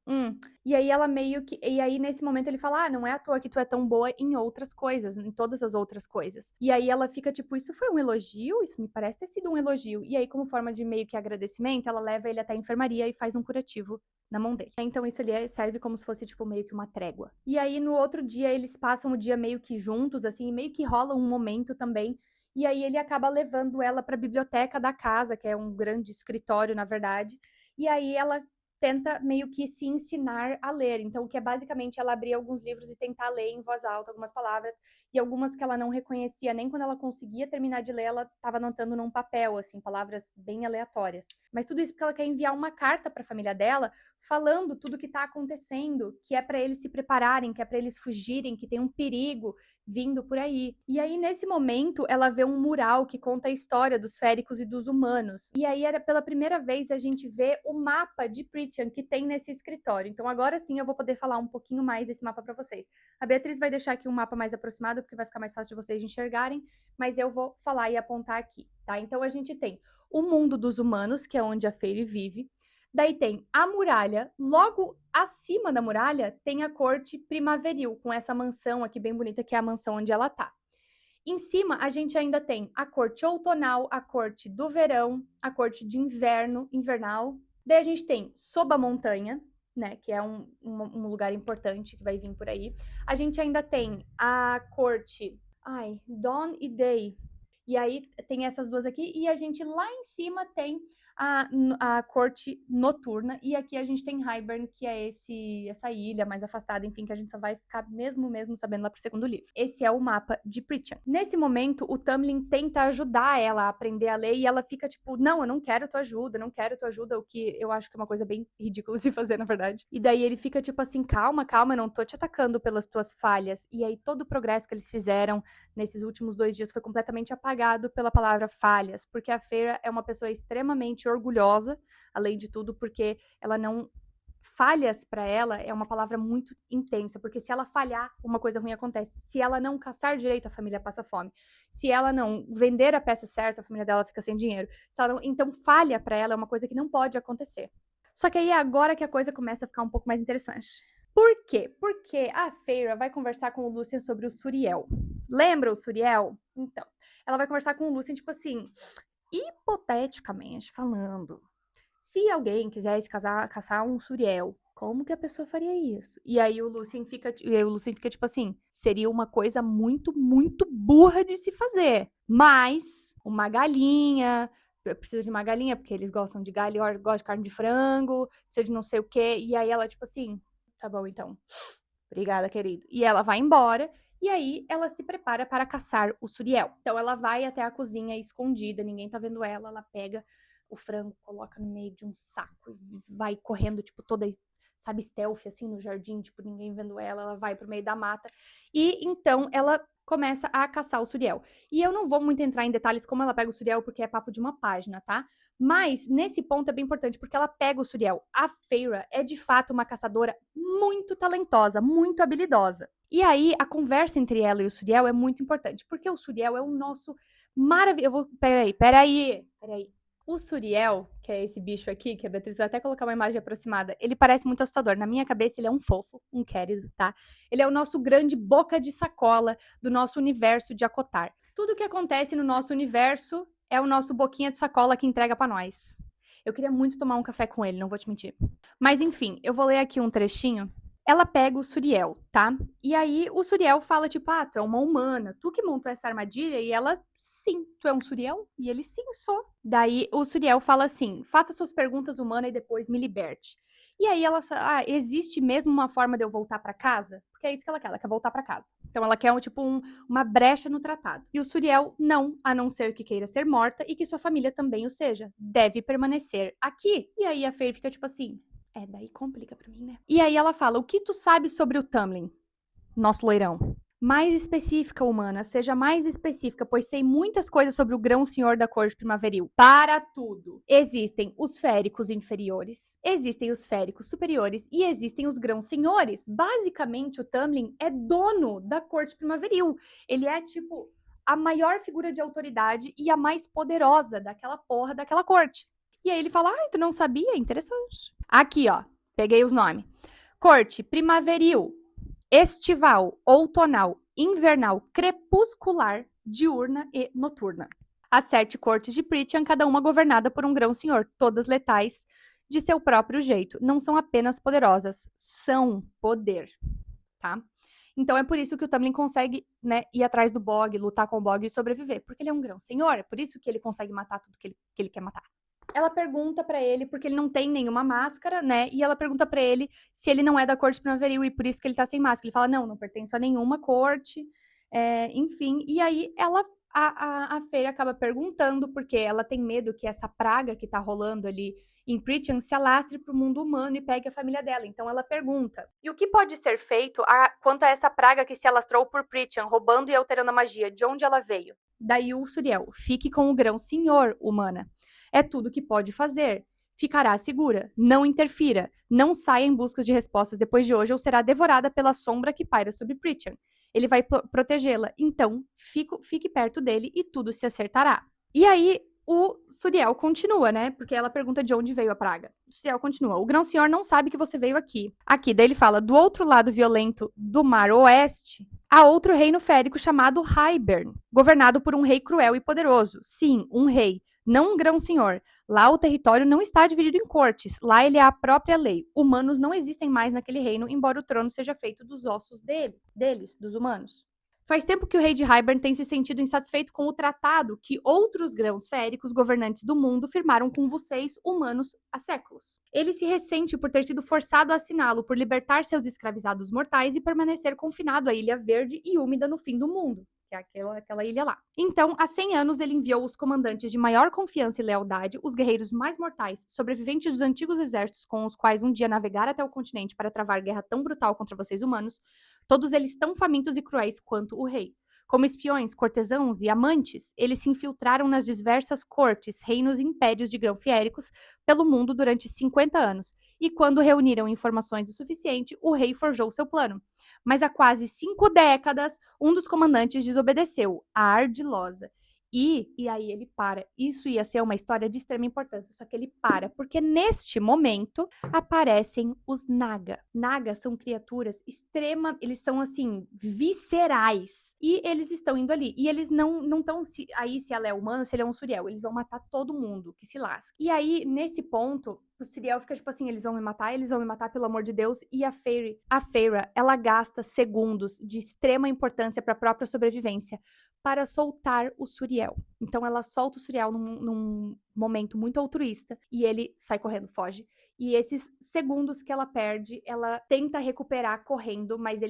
E aí ela meio que. E aí, nesse momento, ele fala: Ah, não é à toa que tu é tão boa em outras coisas, em todas as outras coisas. E aí ela fica tipo, isso foi um elogio? Isso me parece ter sido um elogio. E aí, como forma de meio que agradecimento, ela leva ele até a enfermaria e faz um curativo na mão dele. Então isso ali serve como se fosse, tipo, meio que uma trégua. E aí, no outro dia, eles passam o dia meio que juntos, assim, e meio que rola um momento também. E aí ele acaba levando ela para a biblioteca da casa, que é um grande escritório, na verdade. E aí ela tenta meio que se ensinar a ler. Então, que é basicamente ela abrir alguns livros e tentar ler em voz alta algumas palavras, e algumas que ela não reconhecia, nem quando ela conseguia terminar de ler, ela estava anotando num papel, assim, palavras bem aleatórias. Mas tudo isso porque ela quer enviar uma carta para a família dela, falando tudo que está acontecendo, que é para eles se prepararem, que é para eles fugirem, que tem um perigo vindo por aí. E aí, nesse momento, ela vê um mural que conta a história dos féricos e dos humanos. E aí, era pela primeira vez a gente vê o mapa de Prithian que tem nesse escritório. Então, agora sim, eu vou poder falar um pouquinho mais desse mapa para vocês. A Beatriz vai deixar aqui um mapa mais aproximado, porque vai ficar mais fácil de vocês enxergarem, mas eu vou falar e apontar aqui, tá? Então, a gente tem o mundo dos humanos, que é onde a Feyre vive. Daí tem a muralha, logo acima da muralha tem a corte primaveril, com essa mansão aqui bem bonita, que é a mansão onde ela tá. Em cima, a gente ainda tem a corte outonal, a corte do verão, a corte de inverno, invernal. Daí a gente tem sob a montanha, né, que é um lugar importante que vai vir por aí. A gente ainda tem a corte, Dawn e Day. E aí tem essas duas aqui, e a gente lá em cima tem a corte noturna, e aqui a gente tem Hybern, que é essa ilha mais afastada, enfim, que a gente só vai ficar mesmo sabendo lá pro segundo livro. Esse é o mapa de Prithian. Nesse momento, o Tamlin tenta ajudar ela a aprender a ler, e ela fica tipo, não, eu não quero tua ajuda, não quero tua ajuda, o que eu acho que é uma coisa bem ridícula se fazer, na verdade. E daí ele fica tipo assim, calma, eu não tô te atacando pelas tuas falhas. E aí todo o progresso que eles fizeram nesses últimos 2 dias foi completamente apagado pela palavra falhas, porque a Feyre é uma pessoa extremamente orgulhosa, além de tudo, porque ela não... Falhas para ela é uma palavra muito intensa, porque se ela falhar, uma coisa ruim acontece. Se ela não caçar direito, a família passa fome. Se ela não vender a peça certa, a família dela fica sem dinheiro. Então, falha para ela é uma coisa que não pode acontecer. Só que aí é agora que a coisa começa a ficar um pouco mais interessante. Por quê? Porque a Feyre vai conversar com o Lucien sobre o Suriel. Lembra o Suriel? Então, ela vai conversar com o Lucien, tipo assim, hipoteticamente falando, se alguém quisesse caçar um Suriel, como que a pessoa faria isso? E aí o Lucien fica tipo assim, seria uma coisa muito, muito burra de se fazer. Mas uma galinha, precisa de uma galinha, porque eles gostam de galinha, gostam de carne de frango, precisa de não sei o quê. E aí ela, tipo assim, tá bom, então. Obrigada, querido. E ela vai embora. E aí ela se prepara para caçar o Suriel. Então ela vai até a cozinha escondida, ninguém tá vendo ela. Ela pega o frango, coloca no meio de um saco e vai correndo, tipo, toda, sabe, stealth, assim, no jardim, tipo, ninguém vendo ela. Ela vai pro meio da mata. E então ela começa a caçar o Suriel. E eu não vou muito entrar em detalhes como ela pega o Suriel, porque é papo de uma página, tá? Mas, nesse ponto é bem importante, porque ela pega o Suriel. A Feyre é, de fato, uma caçadora muito talentosa, muito habilidosa. E aí, a conversa entre ela e o Suriel é muito importante, porque o Suriel é o nosso maravilhoso... Peraí. O Suriel, que é esse bicho aqui, que a Beatriz vai até colocar uma imagem aproximada, ele parece muito assustador. Na minha cabeça, ele é um fofo, um querido, tá? Ele é o nosso grande boca de sacola do nosso universo de Acotar. Tudo que acontece no nosso universo é o nosso boquinha de sacola que entrega pra nós. Eu queria muito tomar um café com ele, não vou te mentir. Mas enfim, eu vou ler aqui um trechinho. Ela pega o Suriel, tá? E aí o Suriel fala, tipo, tu é uma humana, tu que montou essa armadilha? E ela, sim, tu é um Suriel? E ele, sim, sou. Daí o Suriel fala assim, faça suas perguntas humanas e depois me liberte. E aí ela, existe mesmo uma forma de eu voltar pra casa? Porque é isso que ela quer voltar pra casa. Então ela quer, uma brecha no tratado. E o Suriel, não, a não ser que queira ser morta e que sua família também o seja. Deve permanecer aqui. E aí a Feyre fica tipo assim, daí complica pra mim, né? E aí ela fala, o que tu sabe sobre o Tamlin? Nosso loirão. Mais específica, humana, seja mais específica, pois sei muitas coisas sobre o grão-senhor da corte primaveril. Para tudo. Existem os féricos inferiores, existem os féricos superiores e existem os grão-senhores. Basicamente, o Tamlin é dono da corte primaveril. Ele é, tipo, a maior figura de autoridade e a mais poderosa daquela porra daquela corte. E aí ele fala, tu não sabia? Interessante. Aqui, ó, peguei os nomes. Corte primaveril, estival, outonal, invernal, crepuscular, diurna e noturna. As 7 cortes de Prithian, cada uma governada por um grão-senhor, todas letais de seu próprio jeito. Não são apenas poderosas, são poder, tá? Então é por isso que o Tamlin consegue, né, ir atrás do Bog, lutar com o Bog e sobreviver, porque ele é um grão-senhor, é por isso que ele consegue matar tudo que ele quer matar. ela pergunta pra ele, porque ele não tem nenhuma máscara, né? E ela pergunta pra ele se ele não é da corte primaveril e por isso que ele tá sem máscara. Ele fala: não, não pertenço a nenhuma corte, enfim. E aí a Feyre acaba perguntando, porque ela tem medo que essa praga que tá rolando ali em Pritchard se alastre pro mundo humano e pegue a família dela. Então ela pergunta: e o que pode ser feito quanto a essa praga que se alastrou por Pritchard, roubando e alterando a magia? De onde ela veio? Daí o Suriel: fique com o grão senhor, humana. É tudo que pode fazer. Ficará segura. Não interfira. Não saia em busca de respostas depois de hoje ou será devorada pela sombra que paira sobre Pritchard. Ele vai protegê-la. Então, fique perto dele e tudo se acertará. E aí, o Suriel continua, né? Porque ela pergunta de onde veio a praga. O Suriel continua. O grão-senhor não sabe que você veio aqui. Aqui, daí ele fala, do outro lado violento do mar oeste, há outro reino férico chamado Hybern, governado por um rei cruel e poderoso. Sim, um rei. Não um grão-senhor. Lá o território não está dividido em cortes. Lá ele é a própria lei. Humanos não existem mais naquele reino, embora o trono seja feito dos ossos deles, dos humanos. Faz tempo que o rei de Hybern tem se sentido insatisfeito com o tratado que outros grãos féricos governantes do mundo firmaram com vocês, humanos, há séculos. Ele se ressente por ter sido forçado a assiná-lo, por libertar seus escravizados mortais e permanecer confinado à Ilha Verde e Úmida no fim do mundo, que é aquela ilha lá. Então, há 100 anos, ele enviou os comandantes de maior confiança e lealdade, os guerreiros mais mortais, sobreviventes dos antigos exércitos com os quais um dia navegara até o continente para travar guerra tão brutal contra vocês humanos, todos eles tão famintos e cruéis quanto o rei. Como espiões, cortesãos e amantes, eles se infiltraram nas diversas cortes, reinos e impérios de grão-fiéricos pelo mundo durante 50 anos, e quando reuniram informações o suficiente, o rei forjou seu plano. Mas há quase 5 décadas, um dos comandantes desobedeceu, a Ardilosa. E aí ele para. Isso ia ser uma história de extrema importância, só que ele para, porque neste momento aparecem os Naga. Naga são criaturas eles são assim, viscerais. E eles estão indo ali. E eles não estão aí se ela é humana, se ele é um Suriel. Eles vão matar todo mundo, que se lasca. E aí, nesse ponto, o Suriel fica tipo assim, eles vão me matar, pelo amor de Deus. E a Feyre, ela gasta segundos de extrema importância para a própria sobrevivência para soltar o Suriel. Então ela solta o Suriel num momento muito altruísta e ele sai correndo, foge. E esses segundos que ela perde, ela tenta recuperar correndo, mas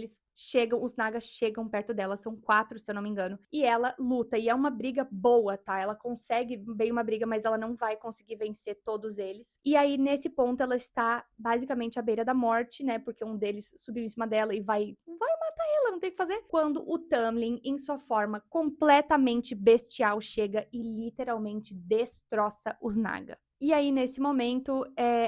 os Nagas chegam perto dela, são 4, se eu não me engano. E ela luta, e é uma briga boa, tá? Ela consegue bem uma briga, mas ela não vai conseguir vencer todos eles. E aí, nesse ponto, ela está basicamente à beira da morte, né? Porque um deles subiu em cima dela e vai matar ela, não tem o que fazer. Quando o Tamlin, em sua forma completamente bestial, chega e literalmente destroça os Naga. E aí, nesse momento,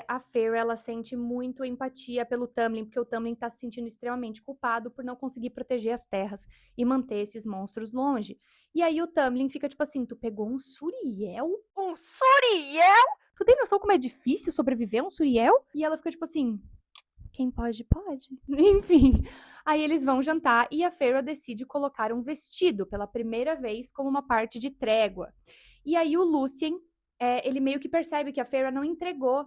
a Feyre, ela sente muito empatia pelo Tamlin, porque o Tamlin tá se sentindo extremamente culpado por não conseguir proteger as terras e manter esses monstros longe. E aí o Tamlin fica tipo assim, tu pegou um Suriel? Um Suriel? Tu tem noção como é difícil sobreviver a um Suriel? E ela fica tipo assim, quem pode, pode. Enfim, aí eles vão jantar e a Feyre decide colocar um vestido pela primeira vez como uma parte de trégua. E aí o Lucien, ele meio que percebe que a Feyre não entregou,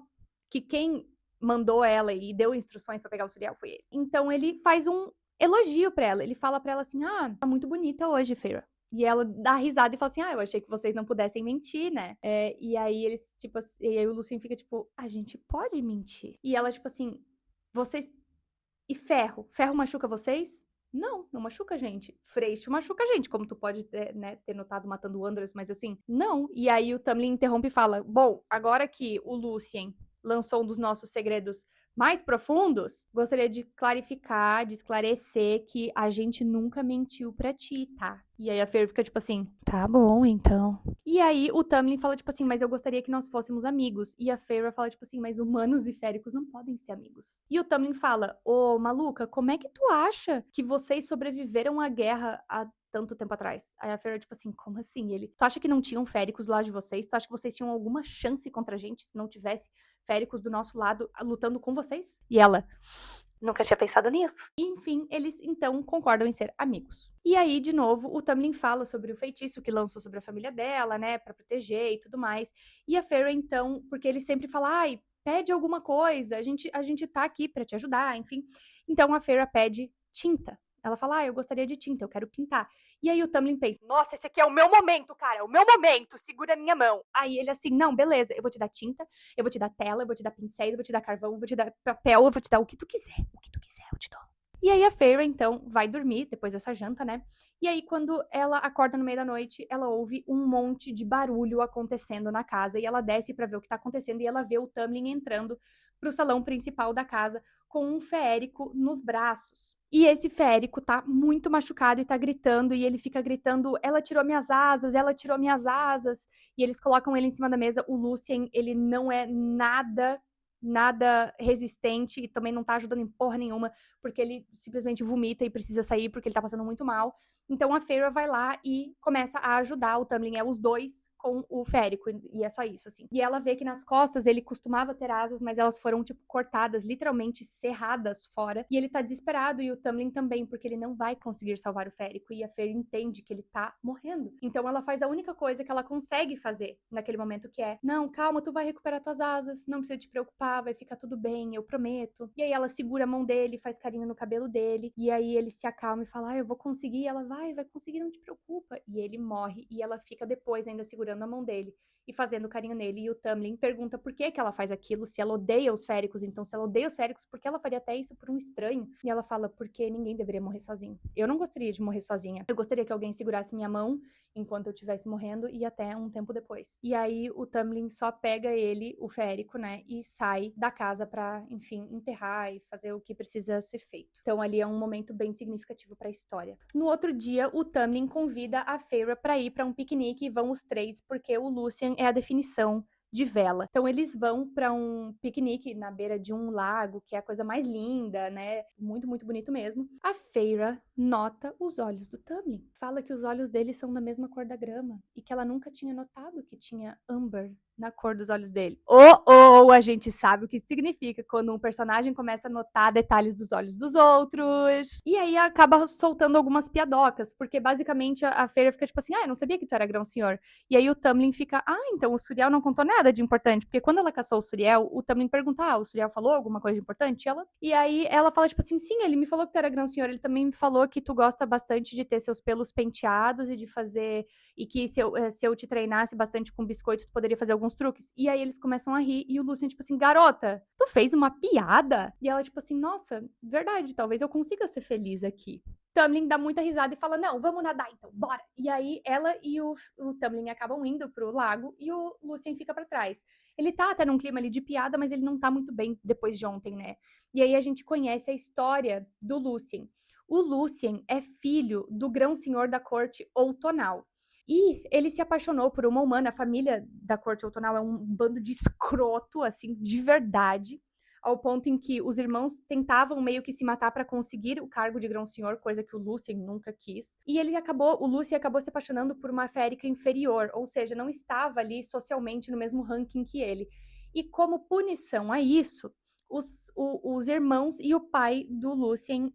que quem mandou ela e deu instruções para pegar o Suriel foi ele. Então ele faz um elogio para ela. Ele fala para ela assim: "Ah, tá muito bonita hoje, Feyre". E ela dá risada e fala assim: "Ah, eu achei que vocês não pudessem mentir, né?" E aí eles, tipo, e aí o Lucien fica tipo: "A gente pode mentir". E ela, tipo assim: "Vocês. E ferro? Ferro machuca vocês?" Não, não machuca a gente. Freixo machuca a gente, como tu pode ter, né, ter notado matando o Andras, mas assim, não. E aí o Tamlin interrompe e fala: bom, agora que o Lucien lançou um dos nossos segredos mais profundos, gostaria de clarificar, de esclarecer que a gente nunca mentiu pra ti, tá? E aí a Feyre fica tipo assim, tá bom, então. E aí o Tamlin fala tipo assim, mas eu gostaria que nós fôssemos amigos. E a Feyre fala tipo assim, mas humanos e féricos não podem ser amigos. E o Tamlin fala, ô maluca, como é que tu acha que vocês sobreviveram à guerra há tanto tempo atrás? Aí a Feyre tipo assim, como assim? Ele, tu acha que não tinham féricos lá de vocês? Tu acha que vocês tinham alguma chance contra a gente se não tivesse féricos do nosso lado lutando com vocês? E ela, nunca tinha pensado nisso. Enfim, eles então concordam em ser amigos. E aí, de novo, o Tamlin fala sobre o feitiço que lançou sobre a família dela, né, pra proteger e tudo mais. E a Feyre, então, porque ele sempre fala, ai, pede alguma coisa, a gente tá aqui pra te ajudar, enfim. Então a Feyre pede tinta. Ela fala, eu gostaria de tinta, eu quero pintar. E aí o Tamlin pensa, nossa, esse aqui é o meu momento, cara, é o meu momento, segura a minha mão. Aí ele assim, não, beleza, eu vou te dar tinta, eu vou te dar tela, eu vou te dar pincéis, eu vou te dar carvão, eu vou te dar papel, eu vou te dar o que tu quiser eu te dou. E aí a Feyre, então, vai dormir, depois dessa janta, né? E aí, quando ela acorda no meio da noite, ela ouve um monte de barulho acontecendo na casa. E ela desce pra ver o que tá acontecendo. E ela vê o Tamlin entrando pro salão principal da casa com um feérico nos braços. E esse feérico tá muito machucado e tá gritando. E ele fica gritando, ela tirou minhas asas, ela tirou minhas asas. E eles colocam ele em cima da mesa. O Lucien, ele não é nada resistente e também não tá ajudando em porra nenhuma, porque ele simplesmente vomita e precisa sair porque ele tá passando muito mal. Então a Feyre vai lá e começa a ajudar o Tamlin, os dois com o férico, e é só isso, assim. E ela vê que nas costas ele costumava ter asas, mas elas foram, tipo, cortadas, literalmente serradas fora, e ele tá desesperado, e o Tamlin também, porque ele não vai conseguir salvar o férico, e a Feyre entende que ele tá morrendo. Então ela faz a única coisa que ela consegue fazer naquele momento, que é, não, calma, tu vai recuperar tuas asas, não precisa te preocupar, vai ficar tudo bem, eu prometo. E aí ela segura a mão dele, faz carinho no cabelo dele, e aí ele se acalma e fala, eu vou conseguir, e ela vai conseguir, não te preocupa. E ele morre, e ela fica depois ainda segurando a mão dele e fazendo carinho nele. E o Tamlin pergunta por que ela faz aquilo, se ela odeia os féricos. Então, se ela odeia os féricos, por que ela faria até isso por um estranho? E ela fala, porque ninguém deveria morrer sozinho. Eu não gostaria de morrer sozinha. Eu gostaria que alguém segurasse minha mão enquanto eu estivesse morrendo e até um tempo depois. E aí o Tamlin só pega ele, o férico, né, e sai da casa pra, enfim, enterrar e fazer o que precisa ser feito. Então ali é um momento bem significativo pra história. No outro dia, o Tamlin convida a Feyre pra ir pra um piquenique e vão os três, porque o Lucien é a definição de vela. Então eles vão para um piquenique na beira de um lago, que é a coisa mais linda, né? Muito, muito bonito mesmo. A Feyre nota os olhos do Tamlin. Fala que os olhos dele são da mesma cor da grama e que ela nunca tinha notado que tinha âmbar na cor dos olhos dele. A gente sabe o que significa quando um personagem começa a notar detalhes dos olhos dos outros. E aí acaba soltando algumas piadocas, porque basicamente a Feyre fica tipo assim, eu não sabia que tu era grão-senhor. E aí o Tamlin fica, então o Suriel não contou nada de importante, porque quando ela caçou o Suriel, o Tamlin pergunta, o Suriel falou alguma coisa de importante? E aí ela fala tipo assim, sim, ele me falou que tu era grão-senhor, ele também me falou que tu gosta bastante de ter seus pelos penteados e de fazer, e que se eu te treinasse bastante com biscoito, tu poderia fazer alguns truques. E aí eles começam a rir, e o Lucien tipo assim, garota, tu fez uma piada? E ela tipo assim, nossa, verdade, talvez eu consiga ser feliz aqui. Tamlin dá muita risada e fala, não, vamos nadar então, bora. E aí ela e o Tamlin acabam indo pro lago e o Lucien fica pra trás. Ele tá até num clima ali de piada, mas ele não tá muito bem depois de ontem, né? E aí a gente conhece a história do Lucien. O Lucien é filho do grão-senhor da corte outonal. E ele se apaixonou por uma humana. A família da corte outonal é um bando de escroto, assim, de verdade, ao ponto em que os irmãos tentavam meio que se matar para conseguir o cargo de grão-senhor, coisa que o Lucien nunca quis. E o Lucien acabou se apaixonando por uma férica inferior, ou seja, não estava ali socialmente no mesmo ranking que ele. E como punição a isso, os irmãos e o pai do Lucien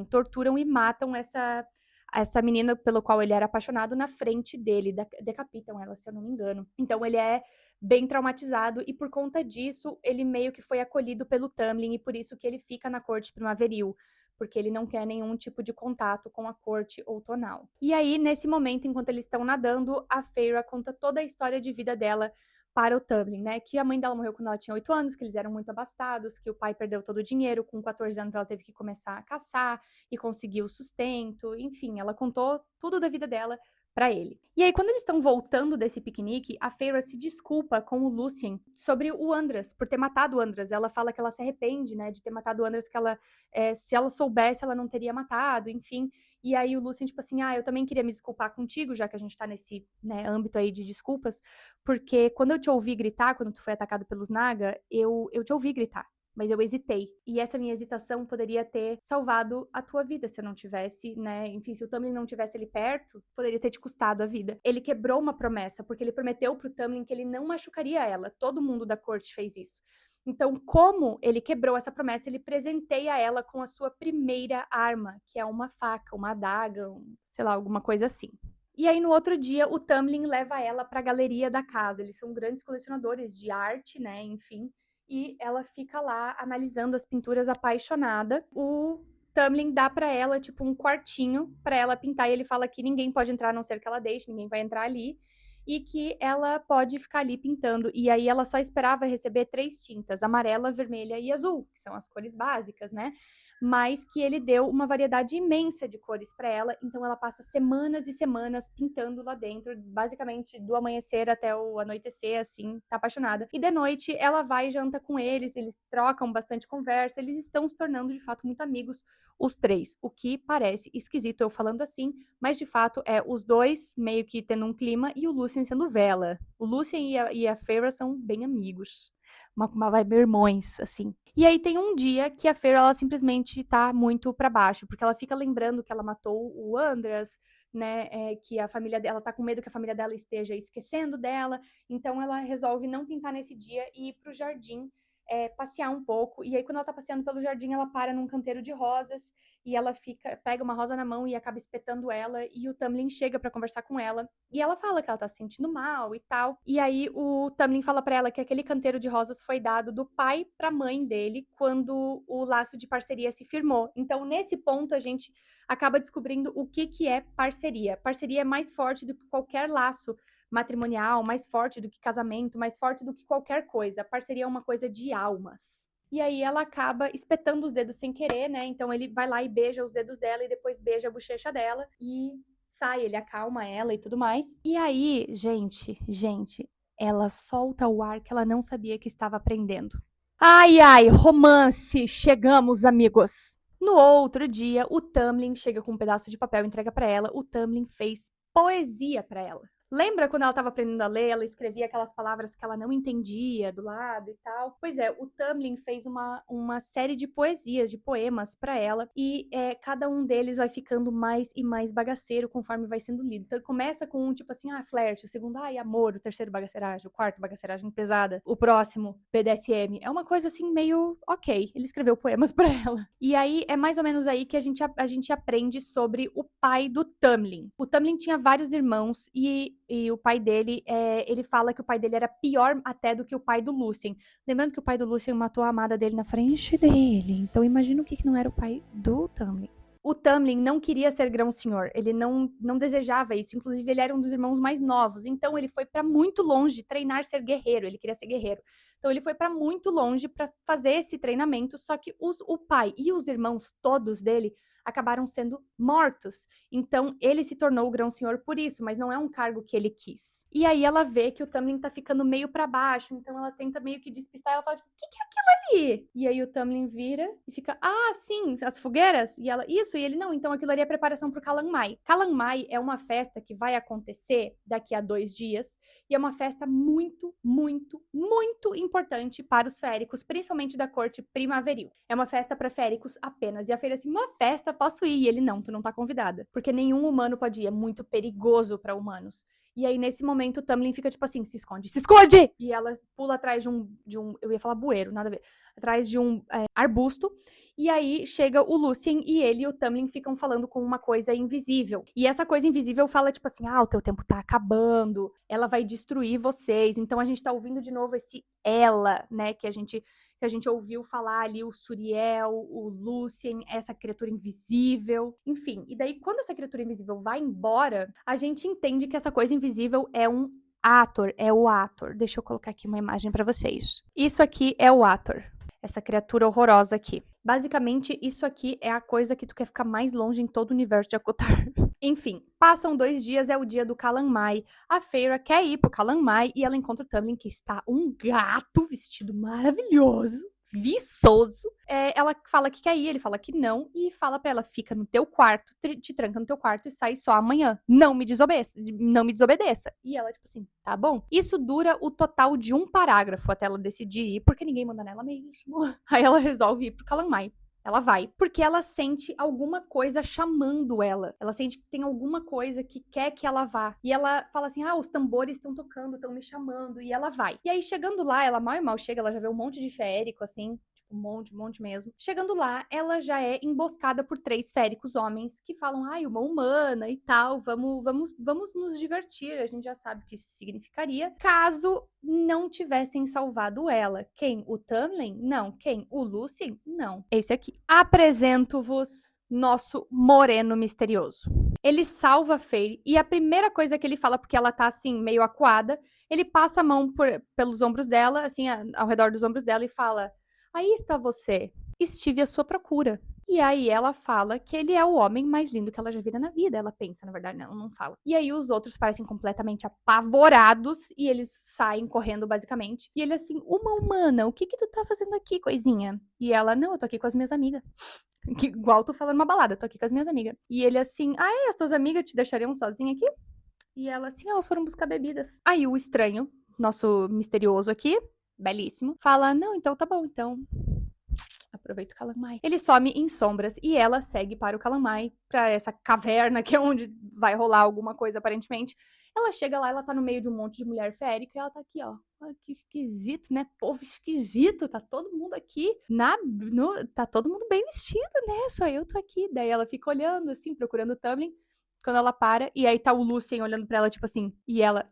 torturam e matam essa menina pelo qual ele era apaixonado na frente dele, decapitam ela, se eu não me engano. Então ele é bem traumatizado e por conta disso ele meio que foi acolhido pelo Tamlin e por isso que ele fica na corte primaveril, porque ele não quer nenhum tipo de contato com a corte outonal. E aí, nesse momento, enquanto eles estão nadando, a Feyre conta toda a história de vida dela para o Tamlin, né? Que a mãe dela morreu quando ela tinha 8 anos, que eles eram muito abastados, que o pai perdeu todo o dinheiro, com 14 anos ela teve que começar a caçar e conseguir o sustento, enfim, ela contou tudo da vida dela para ele. E aí, quando eles estão voltando desse piquenique, a Feyre se desculpa com o Lucien sobre o Andras, por ter matado o Andras. Ela fala que ela se arrepende, né, de ter matado o Andras, que ela, se ela soubesse, ela não teria matado, enfim. E aí o Lucien, tipo assim, eu também queria me desculpar contigo, já que a gente tá nesse, né, âmbito aí de desculpas, porque quando eu te ouvi gritar, quando tu foi atacado pelos Naga, eu te ouvi gritar. Mas eu hesitei. E essa minha hesitação poderia ter salvado a tua vida se eu não tivesse, né? Enfim, se o Tamlin não tivesse ali perto, poderia ter te custado a vida. Ele quebrou uma promessa, porque ele prometeu pro Tamlin que ele não machucaria ela. Todo mundo da corte fez isso. Então, como ele quebrou essa promessa, ele presenteia ela com a sua primeira arma, que é uma faca, uma adaga, sei lá, alguma coisa assim. E aí, no outro dia, o Tamlin leva ela para a galeria da casa. Eles são grandes colecionadores de arte, né? Enfim. E ela fica lá analisando as pinturas apaixonada. O Tamlin dá pra ela, tipo, um quartinho pra ela pintar, e ele fala que ninguém pode entrar a não ser que ela deixe, ninguém vai entrar ali, e que ela pode ficar ali pintando. E aí ela só esperava receber 3 tintas, amarela, vermelha e azul, que são as cores básicas, né? Mas que ele deu uma variedade imensa de cores para ela, então ela passa semanas e semanas pintando lá dentro, basicamente do amanhecer até o anoitecer, assim, tá apaixonada. E de noite ela vai e janta com eles trocam bastante conversa, eles estão se tornando de fato muito amigos, os 3, o que parece esquisito eu falando assim, mas de fato é os dois meio que tendo um clima e o Lucien sendo vela. O Lucien e a Feyre são bem amigos. Uma vibe irmãos, assim. E aí tem um dia que a Feyre, ela simplesmente tá muito pra baixo, porque ela fica lembrando que ela matou o Andras, né, que a família dela tá com medo que a família dela esteja esquecendo dela, então ela resolve não pintar nesse dia e ir pro jardim passear um pouco. E aí, quando ela tá passeando pelo jardim, ela para num canteiro de rosas e ela pega uma rosa na mão e acaba espetando ela. E o Tamlin chega pra conversar com ela. E ela fala que ela tá se sentindo mal e tal. E aí, o Tamlin fala pra ela que aquele canteiro de rosas foi dado do pai pra mãe dele quando o laço de parceria se firmou. Então, nesse ponto, a gente acaba descobrindo o que é parceria. Parceria é mais forte do que qualquer laço matrimonial, mais forte do que casamento, mais forte do que qualquer coisa. A parceria é uma coisa de almas. E aí ela acaba espetando os dedos sem querer, né? Então ele vai lá e beija os dedos dela e depois beija a bochecha dela e sai, ele acalma ela e tudo mais. E aí, gente, ela solta o ar que ela não sabia que estava aprendendo. Ai, ai, romance, chegamos, amigos. No outro dia, o Tamlin chega com um pedaço de papel e entrega pra ela. O Tamlin fez poesia pra ela. Lembra quando ela estava aprendendo a ler, ela escrevia aquelas palavras que ela não entendia do lado e tal? Pois é, o Tamlin fez uma série de poesias, de poemas para ela, e cada um deles vai ficando mais e mais bagaceiro conforme vai sendo lido. Então ele começa com um tipo assim, flerte, o segundo, amor, o terceiro bagaceiragem, o quarto bagaceiragem pesada, o próximo, BDSM. É uma coisa assim meio ok. Ele escreveu poemas para ela. E aí é mais ou menos aí que a gente aprende sobre o pai do Tamlin. O Tamlin tinha vários irmãos e o pai dele, ele fala que o pai dele era pior até do que o pai do Lucien. Lembrando que o pai do Lucien matou a amada dele na frente dele. Então imagina o que não era o pai do Tamlin. O Tamlin não queria ser grão-senhor, ele não desejava isso, inclusive ele era um dos irmãos mais novos, então ele foi para muito longe treinar ser guerreiro, ele queria ser guerreiro. Então ele foi para muito longe para fazer esse treinamento, só que o pai e os irmãos todos dele acabaram sendo mortos. Então, ele se tornou o grão-senhor por isso, mas não é um cargo que ele quis. E aí ela vê que o Tamlin tá ficando meio para baixo, então ela tenta meio que despistar, ela fala, tipo, o que é aquilo ali? E aí o Tamlin vira e fica, sim, as fogueiras? E ela, isso, e ele, não, então aquilo ali é preparação pro Calan Mai. Calan Mai é uma festa que vai acontecer daqui a 2 dias, e é uma festa muito, muito, muito importante para os féricos, principalmente da corte primaveril. É uma festa para féricos apenas. E a Feira assim, uma festa, posso ir? E ele, não, tu não tá convidada. Porque nenhum humano pode ir, é muito perigoso para humanos. E aí, nesse momento, o Tamlin fica tipo assim, se esconde, se esconde! E ela pula atrás de um eu ia falar bueiro, nada a ver, atrás de um arbusto. E aí chega o Lucien e ele e o Tamlin ficam falando com uma coisa invisível. E essa coisa invisível fala tipo assim, o teu tempo tá acabando, ela vai destruir vocês. Então a gente tá ouvindo de novo esse ela, né, que a gente ouviu falar ali, o Suriel, o Lucien, essa criatura invisível, enfim. E daí, quando essa criatura invisível vai embora, a gente entende que essa coisa invisível é um Ator, é o Ator. Deixa eu colocar aqui uma imagem pra vocês. Isso aqui é o Ator, essa criatura horrorosa aqui. Basicamente, isso aqui é a coisa que tu quer ficar mais longe em todo o universo de Akotar. Enfim, passam 2 dias, é o dia do Calan Mai. A Feyre quer ir pro Calan Mai e ela encontra o Tamlin, que está um gato vestido maravilhoso, viçoso. Ela fala que quer ir, ele fala que não, e fala pra ela, fica no teu quarto, te tranca no teu quarto e sai só amanhã. Não me desobedeça. E ela, tipo assim, tá bom. Isso dura o total de 1 parágrafo até ela decidir ir, porque ninguém manda nela mesmo. Aí ela resolve ir pro Calan Mai. Ela vai, porque ela sente alguma coisa chamando ela. Ela sente que tem alguma coisa que quer que ela vá. E ela fala assim, os tambores estão tocando, estão me chamando. E ela vai. E aí, chegando lá, ela mal e mal chega, ela já vê um monte de férico, assim, tipo, um monte mesmo. Chegando lá, ela já é emboscada por 3 féricos homens que falam, ai, uma humana e tal, vamos nos divertir. A gente já sabe o que isso significaria. Caso não tivessem salvado ela. Quem? O Tamlin? Não. Quem? O Lucien? Não. Esse aqui. Apresento-vos nosso moreno misterioso. Ele salva a Feyre e a primeira coisa que ele fala, porque ela tá assim, meio acuada, ele passa a mão pelos ombros dela, assim, ao redor dos ombros dela e fala: aí está você, estive à sua procura. E aí ela fala que ele é o homem mais lindo que ela já vira na vida. Ela pensa, na verdade, ela não fala. E aí os outros parecem completamente apavorados e eles saem correndo, basicamente. E ele assim, uma humana, o que tu tá fazendo aqui, coisinha? E ela, não, eu tô aqui com as minhas amigas. Que, igual tu falando uma balada, eu tô aqui com as minhas amigas. E ele assim, as tuas amigas te deixariam sozinha aqui? E ela assim, elas foram buscar bebidas. Aí o estranho, nosso misterioso aqui, belíssimo, fala, não, então tá bom, então aproveita o Calamai. Ele some em sombras e ela segue para o Calamai, pra essa caverna que é onde vai rolar alguma coisa aparentemente. Ela chega lá, ela tá no meio de um monte de mulher férica e ela tá aqui, ó. Ah, que esquisito, né? Povo esquisito, tá todo mundo aqui. Tá todo mundo bem vestido, né? Só eu tô aqui. Daí ela fica olhando, assim, procurando o Tamlin. Quando ela para, e aí tá o Lucien olhando pra ela, tipo assim, e ela,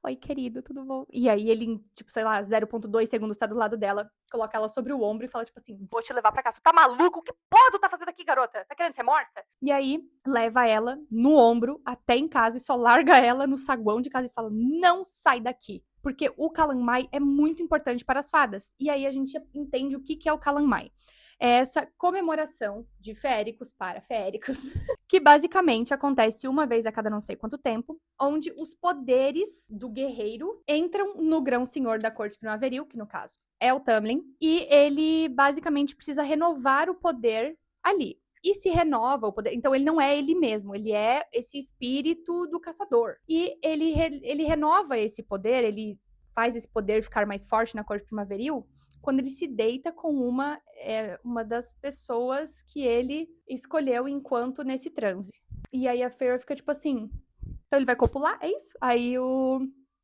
oi, querido, tudo bom? E aí ele, tipo, sei lá, 0,2 segundos tá do lado dela, coloca ela sobre o ombro e fala, tipo assim, vou te levar pra casa. Tu tá maluco? Que porra tu tá fazendo aqui, garota? Tá querendo ser morta? E aí, leva ela no ombro até em casa e só larga ela no saguão de casa e fala, não sai daqui. Porque o Calanmai é muito importante para as fadas. E aí a gente entende o que é o Calanmai. É essa comemoração de féricos para féricos, que basicamente acontece uma vez a cada não sei quanto tempo, onde os poderes do guerreiro entram no grão-senhor da corte primaveril, que no caso é o Tamlin, e ele basicamente precisa renovar o poder ali. E se renova o poder. Então ele não é ele mesmo, ele é esse espírito do caçador. E ele renova esse poder, ele faz esse poder ficar mais forte na corte primaveril quando ele se deita com uma das pessoas que ele escolheu enquanto nesse transe. E aí a Feyre fica tipo assim, então ele vai copular, é isso? Aí o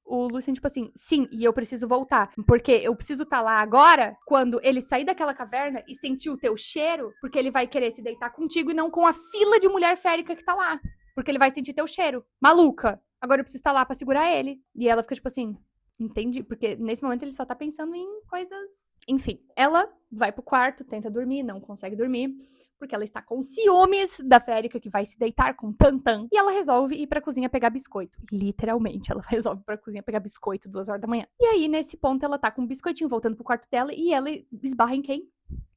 Lucien, tipo assim, sim, e eu preciso voltar. Porque eu preciso estar lá agora, quando ele sair daquela caverna e sentir o teu cheiro, porque ele vai querer se deitar contigo e não com a fila de mulher férica que tá lá. Porque ele vai sentir teu cheiro. Maluca! Agora eu preciso estar lá pra segurar ele. E ela fica tipo assim, entendi. Porque nesse momento ele só tá pensando em coisas. Enfim, ela vai pro quarto, tenta dormir, não consegue dormir porque ela está com ciúmes da Férica, que vai se deitar com Tantan. E ela resolve ir pra cozinha pegar biscoito. Literalmente, ela resolve ir pra cozinha pegar biscoito 2 horas da manhã. E aí, nesse ponto, ela tá com um biscoitinho voltando pro quarto dela e ela esbarra em quem?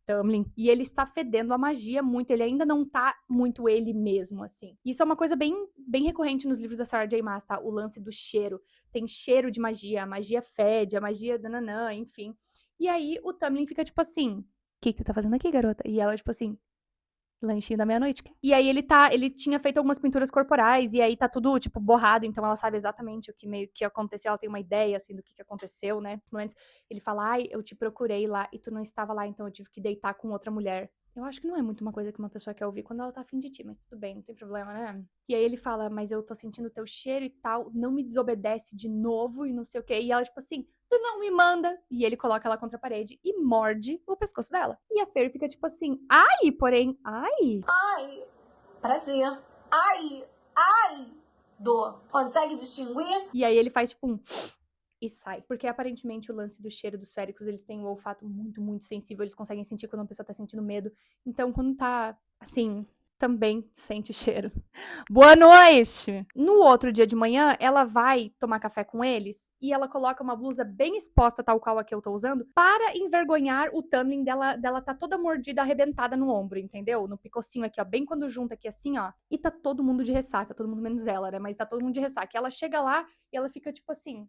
Tamlin. E ele está fedendo a magia muito. Ele ainda não tá muito ele mesmo, assim. Isso é uma coisa bem recorrente nos livros da Sarah J. Maas, tá? O lance do cheiro. Tem cheiro de magia. A magia fede, a magia dananã, enfim. E aí, o Tamlin fica tipo assim, o que tu tá fazendo aqui, garota? E ela, tipo assim, lanchinho da meia-noite. E aí ele tinha feito algumas pinturas corporais, e aí tá tudo, tipo, borrado, então ela sabe exatamente o que meio que aconteceu, ela tem uma ideia, assim, do que aconteceu, né? Pelo menos ele fala, ai, eu te procurei lá, e tu não estava lá, então eu tive que deitar com outra mulher. Eu acho que não é muito uma coisa que uma pessoa quer ouvir quando ela tá afim de ti, mas tudo bem, não tem problema, né? E aí ele fala, mas eu tô sentindo o teu cheiro e tal, não me desobedece de novo e não sei o quê. E ela, tipo assim, tu não me manda. E ele coloca ela contra a parede e morde o pescoço dela. E a Feyre fica tipo assim, ai, porém, ai.
Ai, prazer. Ai, dor. Consegue distinguir?
E aí ele faz tipo um e sai. Porque aparentemente o lance do cheiro dos féricos, eles têm um olfato muito sensível. Eles conseguem sentir quando uma pessoa tá sentindo medo. Então, quando tá, assim, também sente cheiro. Boa noite! No outro dia de manhã, ela vai tomar café com eles e ela coloca uma blusa bem exposta, tal qual a que eu tô usando, para envergonhar o Tamlin dela tá toda mordida, arrebentada no ombro, entendeu? No picocinho aqui, ó, bem quando junta aqui assim, ó. E tá todo mundo de ressaca, todo mundo menos ela, né? Mas tá todo mundo de ressaca. E ela chega lá e ela fica tipo assim,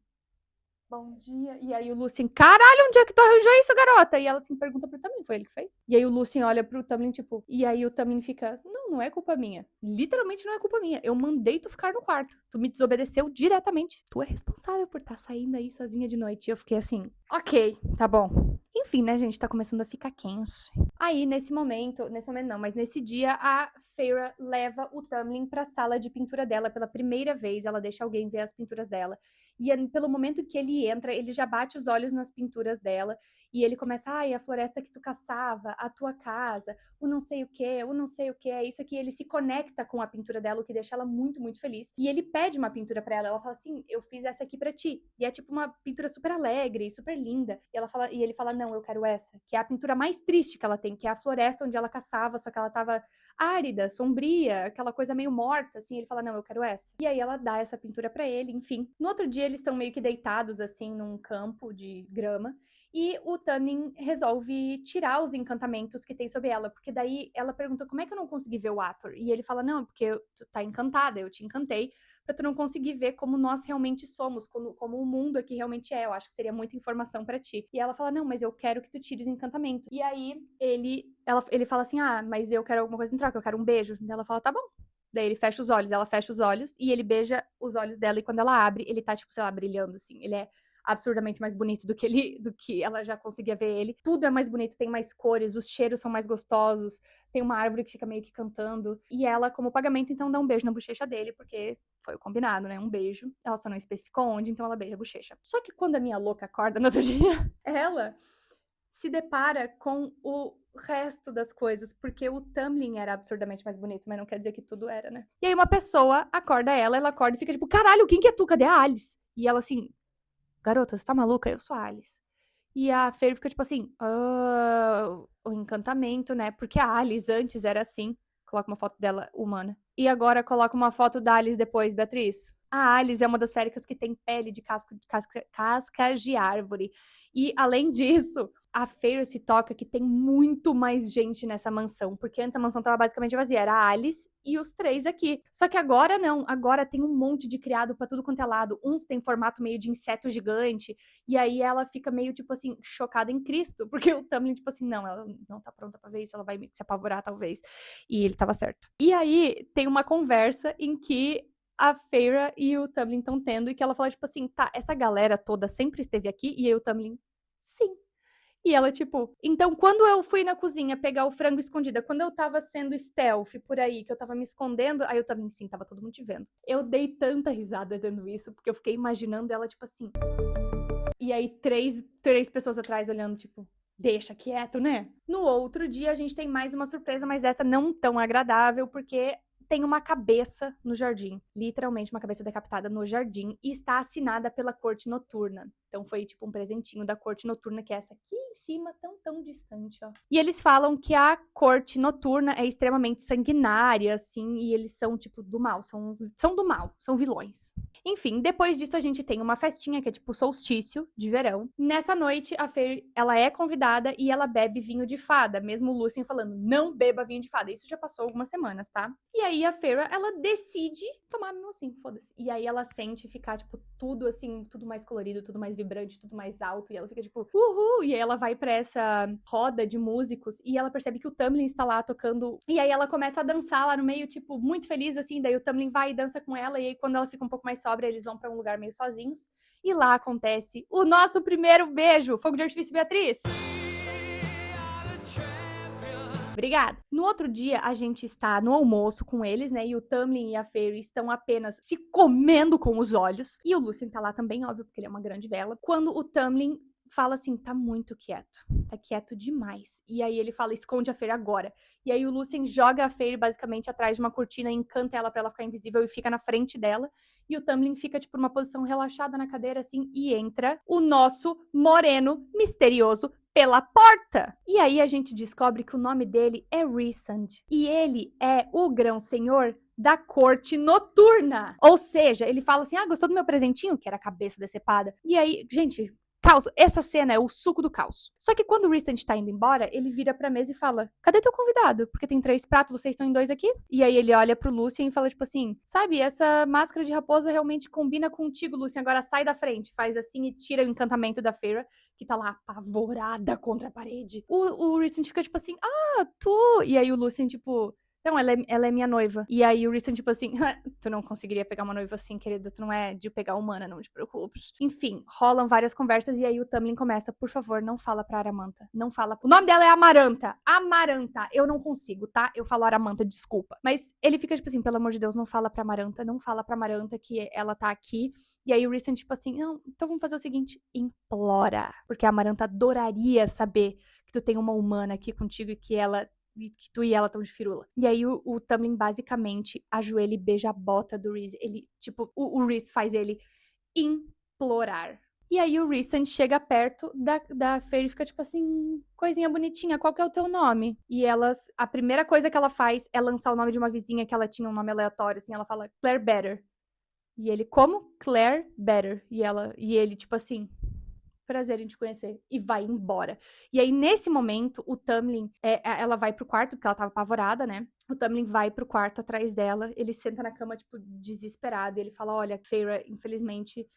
bom dia. E aí o Lucien, caralho, onde é que tu arranjou isso, garota? E ela assim pergunta pro Tamlin, foi ele que fez? E aí o Lucien olha pro Tamlin, tipo, e aí o Tamlin fica, não é culpa minha. Literalmente não é culpa minha. Eu mandei tu ficar no quarto. Tu me desobedeceu diretamente. Tu é responsável por estar saindo aí sozinha de noite. E eu fiquei assim, ok, tá bom. Enfim, né, gente, tá começando a ficar quente. Aí, nesse momento não, mas nesse dia, a Feyre leva o Tamlin pra sala de pintura dela pela primeira vez. Ela deixa alguém ver as pinturas dela. E pelo momento que ele entra, ele já bate os olhos nas pinturas dela. E ele começa, ai, a floresta que tu caçava, a tua casa, o não sei o que, é isso aqui. Ele se conecta com a pintura dela, o que deixa ela muito, muito feliz. E ele pede uma pintura pra ela. Ela fala assim, eu fiz essa aqui pra ti. E é tipo uma pintura super alegre, super linda. E ele fala, não, eu quero essa. Que é a pintura mais triste que ela tem, que é a floresta onde ela caçava, só que ela tava árida, sombria, aquela coisa meio morta, assim. Ele fala, não, eu quero essa. E aí ela dá essa pintura pra ele, enfim. No outro dia, eles estão meio que deitados, assim, num campo de grama. E o Tamlin resolve tirar os encantamentos que tem sobre ela, porque daí ela pergunta como é que eu não consegui ver o Ator? E ele fala, não, porque tu tá encantada, eu te encantei, pra tu não conseguir ver como nós realmente somos, como o mundo aqui realmente é, eu acho que seria muita informação pra ti. E ela fala, não, mas eu quero que tu tire os encantamentos. E aí ele fala assim, ah, mas eu quero alguma coisa em troca, eu quero um beijo. E ela fala, tá bom. Daí ele fecha os olhos, ela fecha os olhos, e ele beija os olhos dela, e quando ela abre, ele tá, tipo, sei lá, brilhando, assim, ele é absurdamente mais bonito do que ela já conseguia ver ele. Tudo é mais bonito, tem mais cores, os cheiros são mais gostosos, tem uma árvore que fica meio que cantando. E ela, como pagamento, então dá um beijo na bochecha dele, porque foi o combinado, né? Um beijo. Ela só não especificou onde, então ela beija a bochecha. Só que quando a minha louca acorda no outro dia, ela se depara com o resto das coisas, porque o Tamlin era absurdamente mais bonito, mas não quer dizer que tudo era, né? E aí uma pessoa acorda ela acorda e fica tipo, caralho, quem que é tu? Cadê a Alice? E ela assim, garota, você tá maluca? Eu sou a Alice. E a Fer fica tipo assim, o encantamento, né? Porque a Alice antes era assim. Coloca uma foto dela humana. E agora coloca uma foto da Alice depois, Beatriz. A Alice é uma das féricas que tem pele de cascas de árvore. E, além disso, a Feyre se toca que tem muito mais gente nessa mansão. Porque antes a mansão tava basicamente vazia. Era a Alice e os 3 aqui. Só que agora não. Agora tem um monte de criado pra tudo quanto é lado. Uns tem formato meio de inseto gigante. E aí ela fica meio, tipo assim, chocada em Cristo. Porque o Tamlin, tipo assim, não, ela não tá pronta pra ver isso. Ela vai se apavorar, talvez. E ele tava certo. E aí tem uma conversa em que a Feyre e o Tamlin estão tendo, e que ela fala, tipo assim, tá, essa galera toda sempre esteve aqui? E aí o Tamlin, sim. E ela, tipo, então quando eu fui na cozinha pegar o frango escondida, quando eu tava sendo stealth por aí, que eu tava me escondendo, aí eu também, sim, tava todo mundo te vendo. Eu dei tanta risada dando isso, porque eu fiquei imaginando ela, tipo assim. E aí, três pessoas atrás olhando, tipo, deixa quieto, né? No outro dia, a gente tem mais uma surpresa, mas essa não tão agradável, porque tem uma cabeça no jardim. Literalmente, uma cabeça decapitada no jardim. E está assinada pela Corte Noturna. Então, foi tipo um presentinho da Corte Noturna, que é essa aqui em cima, tão distante, ó. E eles falam que a Corte Noturna é extremamente sanguinária, assim, e eles são, tipo, do mal. São do mal, são vilões. Enfim, depois disso a gente tem uma festinha que é tipo solstício de verão. Nessa noite, a Feyre, ela é convidada e ela bebe vinho de fada, mesmo o Lucien falando, não beba vinho de fada. Isso já passou algumas semanas, tá? E aí a Feyre, ela decide tomar mesmo assim, foda-se. E aí ela sente ficar, tipo, tudo assim, tudo mais colorido, tudo mais vibrante, tudo mais alto. E ela fica tipo, uhul! E aí ela vai pra essa roda de músicos e ela percebe que o Tamlin está lá tocando. E aí ela começa a dançar lá no meio, tipo, muito feliz, assim. Daí o Tamlin vai e dança com ela. E aí quando ela fica um pouco mais sóbria, eles vão pra um lugar meio sozinhos. E lá acontece o nosso primeiro beijo. Fogo de artifício, Beatriz! Obrigada. No outro dia, a gente está no almoço com eles, né? E o Tamlin e a Feyre estão apenas se comendo com os olhos. E o Lucien tá lá também, óbvio, porque ele é uma grande vela. Quando o Tamlin fala assim, tá muito quieto. Tá quieto demais. E aí ele fala, esconde a Feyre agora. E aí o Lucien joga a Feyre basicamente atrás de uma cortina, encanta ela pra ela ficar invisível e fica na frente dela. E o Tamlin fica, tipo, numa posição relaxada na cadeira, assim, e entra o nosso moreno misterioso pela porta. E aí a gente descobre que o nome dele é Rhysand. E ele é o grão-senhor da Corte Noturna. Ou seja, ele fala assim, gostou do meu presentinho? Que era a cabeça decepada. E aí, gente, caos. Essa cena é o suco do caos. Só que quando o Rhysand tá indo embora, ele vira pra mesa e fala, cadê teu convidado? Porque tem 3 pratos, vocês estão em 2 aqui? E aí ele olha pro Lucien e fala, tipo assim, sabe, essa máscara de raposa realmente combina contigo, Lucien. Agora sai da frente. Faz assim e tira o encantamento da Feyre, que tá lá apavorada contra a parede. O Rhysand fica tipo assim, tu... E aí o Lucien, tipo, Não, ela é minha noiva. E aí o Rhysand, tipo assim, tu não conseguiria pegar uma noiva assim, querido, tu não é de pegar humana, não te preocupes. Enfim, rolam várias conversas e aí o Tamlin começa, por favor, não fala pra Aramanta, não fala. O nome dela é Amaranta, Amaranta, eu não consigo, tá? Eu falo Aramanta, desculpa. Mas ele fica tipo assim, pelo amor de Deus, não fala pra Amaranta, não fala pra Amaranta que ela tá aqui. E aí o Rhysand, tipo assim, não, então vamos fazer o seguinte, implora. Porque a Amaranta adoraria saber que tu tem uma humana aqui contigo e que tu e ela estão de firula. E aí o Tamlin basicamente ajoelha e beija a bota do Rhys. Ele, tipo, o Rhys faz ele implorar. E aí o Rhysand chega perto da Feyre e fica tipo assim, coisinha bonitinha, qual que é o teu nome? E a primeira coisa que ela faz é lançar o nome de uma vizinha que ela tinha um nome aleatório, assim, ela fala Claire Better. E ele, como? Claire Better. E ele, tipo assim, prazer em te conhecer. E vai embora. E aí, nesse momento, o Tamlin, ela vai pro quarto, porque ela tava apavorada, né? O Tamlin vai pro quarto atrás dela, ele senta na cama, tipo, desesperado. E ele fala, olha, Feyre, infelizmente,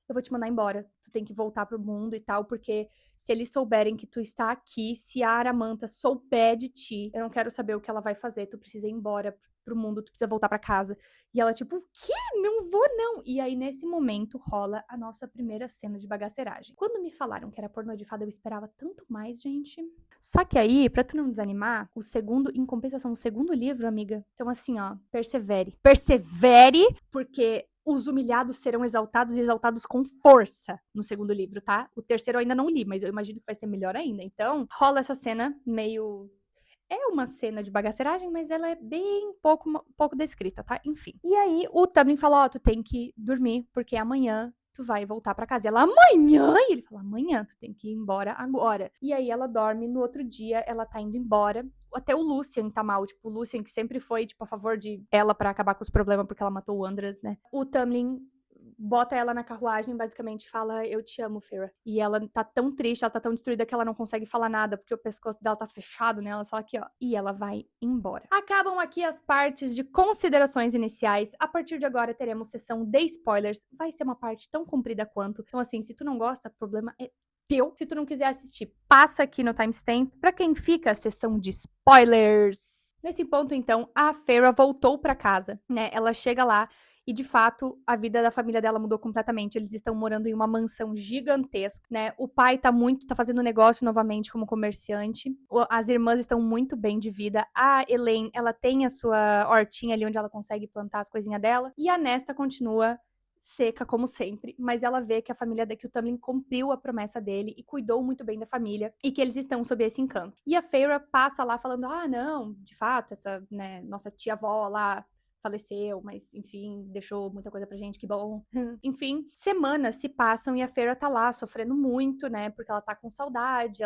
eu vou te mandar embora. Tu tem que voltar pro mundo e tal, porque se eles souberem que tu está aqui, se a Aramanta souber de ti, eu não quero saber o que ela vai fazer. Tu precisa ir embora pro mundo, tu precisa voltar pra casa. E ela, tipo, o quê? Não vou, não. E aí, nesse momento, rola a nossa primeira cena de bagaceiragem. Quando me falaram que era pornô de fada, eu esperava tanto mais, gente. Só que aí, pra tu não desanimar, em compensação, o segundo livro, amiga, então assim, ó, persevere. Persevere, porque os humilhados serão exaltados e exaltados com força no segundo livro, tá? O terceiro eu ainda não li, mas eu imagino que vai ser melhor ainda. Então, rola essa cena meio é uma cena de bagaceiragem, mas ela é bem pouco descrita, tá? Enfim. E aí o Tamlin fala, ó, tu tem que dormir, porque amanhã tu vai voltar pra casa. E ela, amanhã? E ele fala, amanhã, tu tem que ir embora agora. E aí ela dorme, no outro dia ela tá indo embora. Até o Lucien tá mal, tipo, o Lucien que sempre foi, tipo, a favor de ela pra acabar com os problemas porque ela matou o Andras, né? O Tamlin bota ela na carruagem, basicamente fala, eu te amo, Feyre. E ela tá tão triste, ela tá tão destruída que ela não consegue falar nada, porque o pescoço dela tá fechado, né? Ela só aqui, ó. E ela vai embora. Acabam aqui as partes de considerações iniciais. A partir de agora teremos sessão de spoilers. Vai ser uma parte tão comprida quanto. Então, assim, se tu não gosta, o problema é teu. Se tu não quiser assistir, passa aqui no timestamp. Pra quem fica, a sessão de spoilers. Nesse ponto, então, a Feyre voltou pra casa, né? Ela chega lá e, de fato, a vida da família dela mudou completamente. Eles estão morando em uma mansão gigantesca, né? O pai tá fazendo negócio novamente como comerciante. As irmãs estão muito bem de vida. A Elaine, ela tem a sua hortinha ali onde ela consegue plantar as coisinhas dela. E a Nesta continua seca como sempre, mas ela vê que que o Tamlin cumpriu a promessa dele e cuidou muito bem da família e que eles estão sob esse encanto. E a Feyre passa lá falando: "Ah, não, de fato, essa, né, nossa tia-avó lá faleceu, mas enfim, deixou muita coisa pra gente, que bom." Enfim, semanas se passam e a Feyre tá lá sofrendo muito, né? Porque ela tá com saudade,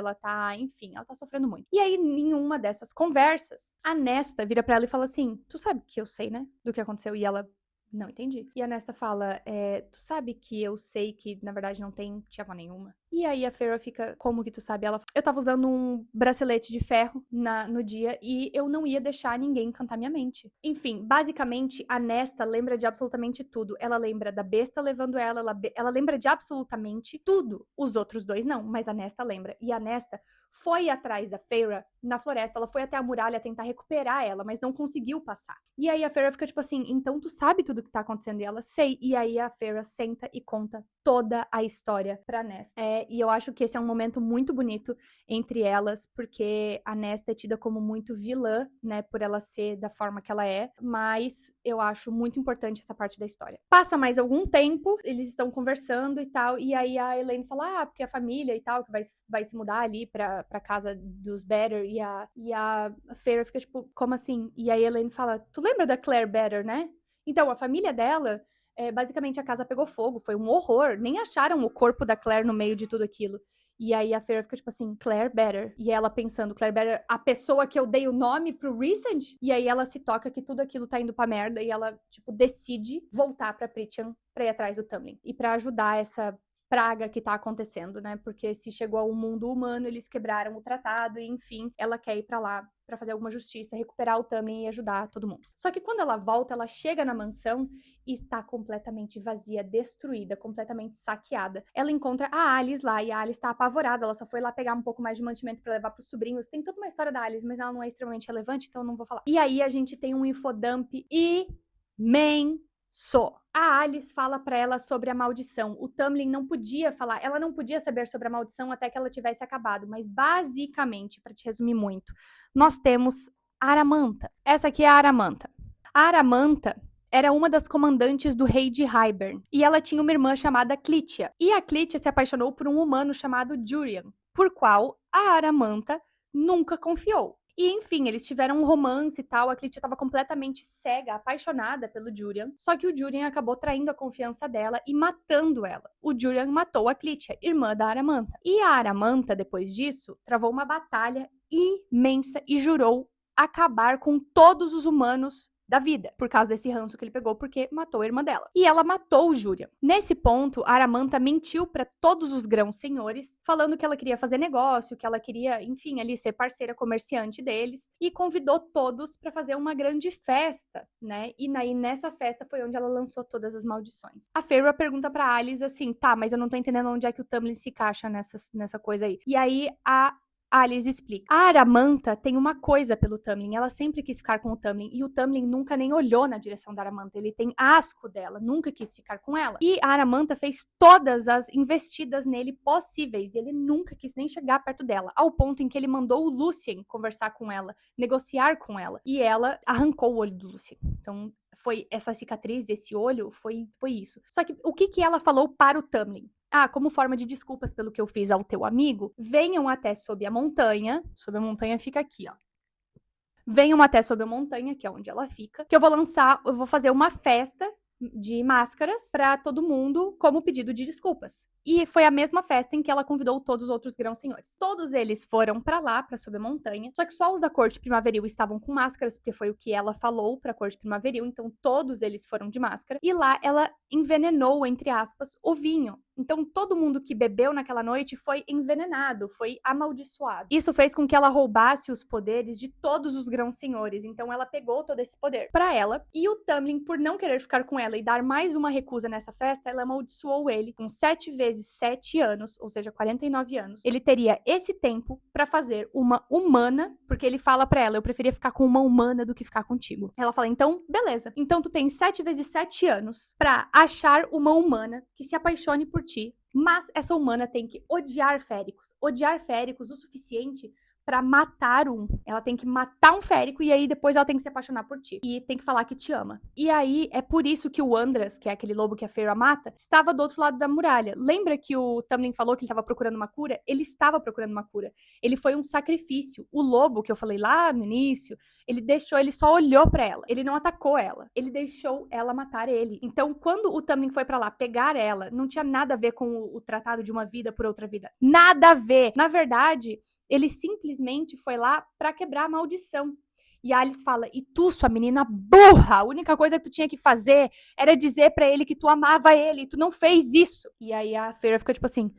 enfim, ela tá sofrendo muito. E aí, em uma dessas conversas, a Nesta vira pra ela e fala assim: "Tu sabe que eu sei, né? Do que aconteceu?" E ela: "Não entendi." E a Nesta fala: "Tu sabe que eu sei que, na verdade, não tem tia-avó nenhuma?" E aí a Feyre fica: "Como que tu sabe?" Ela: "Eu tava usando um bracelete de ferro no dia e eu não ia deixar ninguém encantar minha mente." Enfim, basicamente, a Nesta lembra de absolutamente tudo. Ela lembra da besta levando ela lembra de absolutamente tudo. Os outros dois não, mas a Nesta lembra. E a Nesta foi atrás da Feyre na floresta. Ela foi até a muralha tentar recuperar ela, mas não conseguiu passar. E aí a Feyre fica tipo assim: "Então tu sabe tudo que tá acontecendo?" E ela: "Sei." E aí a Feyre senta e conta toda a história pra Nesta. E eu acho que esse é um momento muito bonito entre elas, porque a Nesta é tida como muito vilã, né, por ela ser da forma que ela é, mas eu acho muito importante essa parte da história. Passa mais algum tempo, eles estão conversando e tal, e aí a Elaine fala: porque a família e tal, que vai se mudar ali pra casa dos Better, e a Feyre fica tipo, como assim? E aí a Elaine fala: "Tu lembra da Claire Better, né? Então, a família dela, basicamente a casa pegou fogo, foi um horror, nem acharam o corpo da Claire no meio de tudo aquilo." E aí a Feyre fica tipo assim: "Claire Better." E ela pensando: "Claire Better, a pessoa que eu dei o nome pro Rhysand?" E aí ela se toca que tudo aquilo tá indo pra merda e ela, tipo, decide voltar pra Prithian pra ir atrás do Tamlin. E pra ajudar praga que tá acontecendo, né? Porque se chegou ao mundo humano, eles quebraram o tratado e, enfim, ela quer ir pra lá pra fazer alguma justiça, recuperar o Tamlin e ajudar todo mundo. Só que quando ela volta, ela chega na mansão e está completamente vazia, destruída, completamente saqueada. Ela encontra a Alice lá e a Alice tá apavorada, ela só foi lá pegar um pouco mais de mantimento pra levar pros sobrinhos. Tem toda uma história da Alice, mas ela não é extremamente relevante, então eu não vou falar. E aí a gente tem um infodump imenso. A Alice fala pra ela sobre a maldição. O Tamlin não podia falar, ela não podia saber sobre a maldição até que ela tivesse acabado, mas basicamente, pra te resumir muito, nós temos Aramanta. Essa aqui é a Aramanta. A Aramanta era uma das comandantes do rei de Hybern, e ela tinha uma irmã chamada Clitia. E a Clitia se apaixonou por um humano chamado Jurian, por qual a Aramanta nunca confiou. E, enfim, eles tiveram um romance e tal, a Clitia estava completamente cega, apaixonada pelo Jurian, só que o Jurian acabou traindo a confiança dela e matando ela. O Jurian matou a Clitia, irmã da Aramanta. E a Aramanta, depois disso, travou uma batalha imensa e jurou acabar com todos os humanos da vida, por causa desse ranço que ele pegou, porque matou a irmã dela. E ela matou o Jurian. Nesse ponto, a Aramanta mentiu para todos os grãos senhores, falando que ela queria fazer negócio, que ela queria, enfim, ali ser parceira comerciante deles, e convidou todos para fazer uma grande festa, né? E nessa festa foi onde ela lançou todas as maldições. A Feyre pergunta pra Alice assim, tá, mas eu não tô entendendo onde é que o Tamlin se encaixa nessa coisa aí. E aí a Alice explica. A Aramanta tem uma coisa pelo Tamlin, ela sempre quis ficar com o Tamlin, e o Tamlin nunca nem olhou na direção da Aramanta, ele tem asco dela, nunca quis ficar com ela. E a Aramanta fez todas as investidas nele possíveis, e ele nunca quis nem chegar perto dela, ao ponto em que ele mandou o Lucien conversar com ela, negociar com ela, e ela arrancou o olho do Lucien. Então, foi essa cicatriz, esse olho, foi isso. Só que o que ela falou para o Tamlin? Ah, como forma de desculpas pelo que eu fiz ao teu amigo, venham até sob a montanha. Sob a montanha fica aqui, ó. Venham até sob a montanha, que é onde ela fica, que eu vou fazer uma festa de máscaras para todo mundo como pedido de desculpas. E foi a mesma festa em que ela convidou todos os outros grãos senhores. Todos eles foram para lá, para sob a montanha, só que só os da corte primaveril estavam com máscaras, porque foi o que ela falou para a corte primaveril, então todos eles foram de máscara. E lá ela envenenou, entre aspas, o vinho. Então todo mundo que bebeu naquela noite foi envenenado, foi amaldiçoado. Isso fez com que ela roubasse os poderes de todos os grãos senhores, então ela pegou todo esse poder para ela, e o Tamlin, por não querer ficar com ela e dar mais uma recusa nessa festa, ela amaldiçoou ele com 7 vezes 7 anos, ou seja, 49 anos. Ele teria esse tempo para fazer uma humana, porque ele fala para ela, eu preferia ficar com uma humana do que ficar contigo. Ela fala, então, beleza. Então tu tem 7 vezes 7 anos para achar uma humana que se apaixone por ti, mas essa humana tem que odiar féricos o suficiente pra matar um. Ela tem que matar um férico e aí depois ela tem que se apaixonar por ti. E tem que falar que te ama. E aí é por isso que o Andras, que é aquele lobo que a Feyre mata, estava do outro lado da muralha. Lembra que o Tamlin falou que ele estava procurando uma cura? Ele estava procurando uma cura. Ele foi um sacrifício. O lobo que eu falei lá no início, ele só olhou pra ela. Ele não atacou ela. Ele deixou ela matar ele. Então, quando o Tamlin foi pra lá pegar ela, não tinha nada a ver com o tratado de uma vida por outra vida. Nada a ver. Na verdade, ele simplesmente foi lá pra quebrar a maldição. E a Alice fala, e tu, sua menina burra, a única coisa que tu tinha que fazer era dizer pra ele que tu amava ele, tu não fez isso. E aí a Feyre fica tipo assim,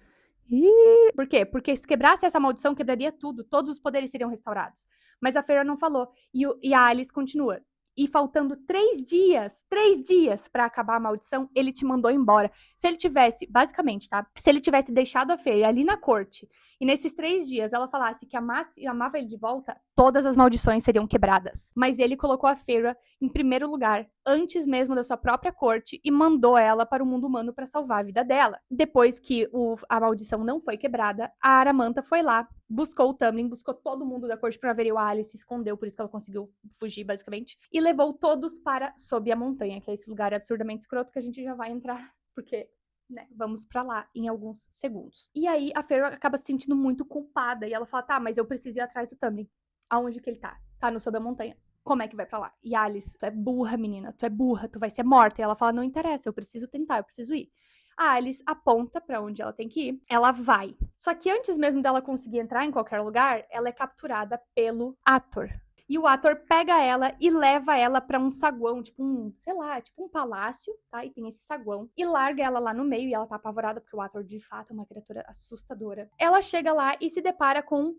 ih, por quê? Porque se quebrasse essa maldição, quebraria tudo, todos os poderes seriam restaurados. Mas a Feyre não falou, e a Alice continua. E faltando 3 dias pra acabar a maldição, ele te mandou embora. Se ele tivesse, basicamente, tá? Se ele tivesse deixado a Feyre ali na corte, e nesses 3 dias ela falasse que amava ele de volta, todas as maldições seriam quebradas. Mas ele colocou a Feyre em primeiro lugar, antes mesmo da sua própria corte, e mandou ela para o mundo humano para salvar a vida dela. Depois que a maldição não foi quebrada, a Aramanta foi lá, buscou o Tamlin, buscou todo mundo da corte primaveril, a Alice se escondeu, por isso que ela conseguiu fugir, basicamente, e levou todos para sob a montanha, que é esse lugar absurdamente escroto que a gente já vai entrar, porque, né, vamos pra lá em alguns segundos. E aí a Feyre acaba se sentindo muito culpada, e ela fala, tá, mas eu preciso ir atrás do Tamlin. Aonde que ele tá? Tá no sob a montanha. Como é que vai pra lá? E Alice, tu é burra, menina, tu é burra, tu vai ser morta. E ela fala, não interessa, eu preciso tentar, eu preciso ir. A Alice aponta pra onde ela tem que ir, ela vai. Só que antes mesmo dela conseguir entrar em qualquer lugar, ela é capturada pelo Ator. E o ator pega ela e leva ela pra um saguão, tipo um palácio, tá? E tem esse saguão. E larga ela lá no meio e ela tá apavorada porque o ator de fato é uma criatura assustadora. Ela chega lá e se depara com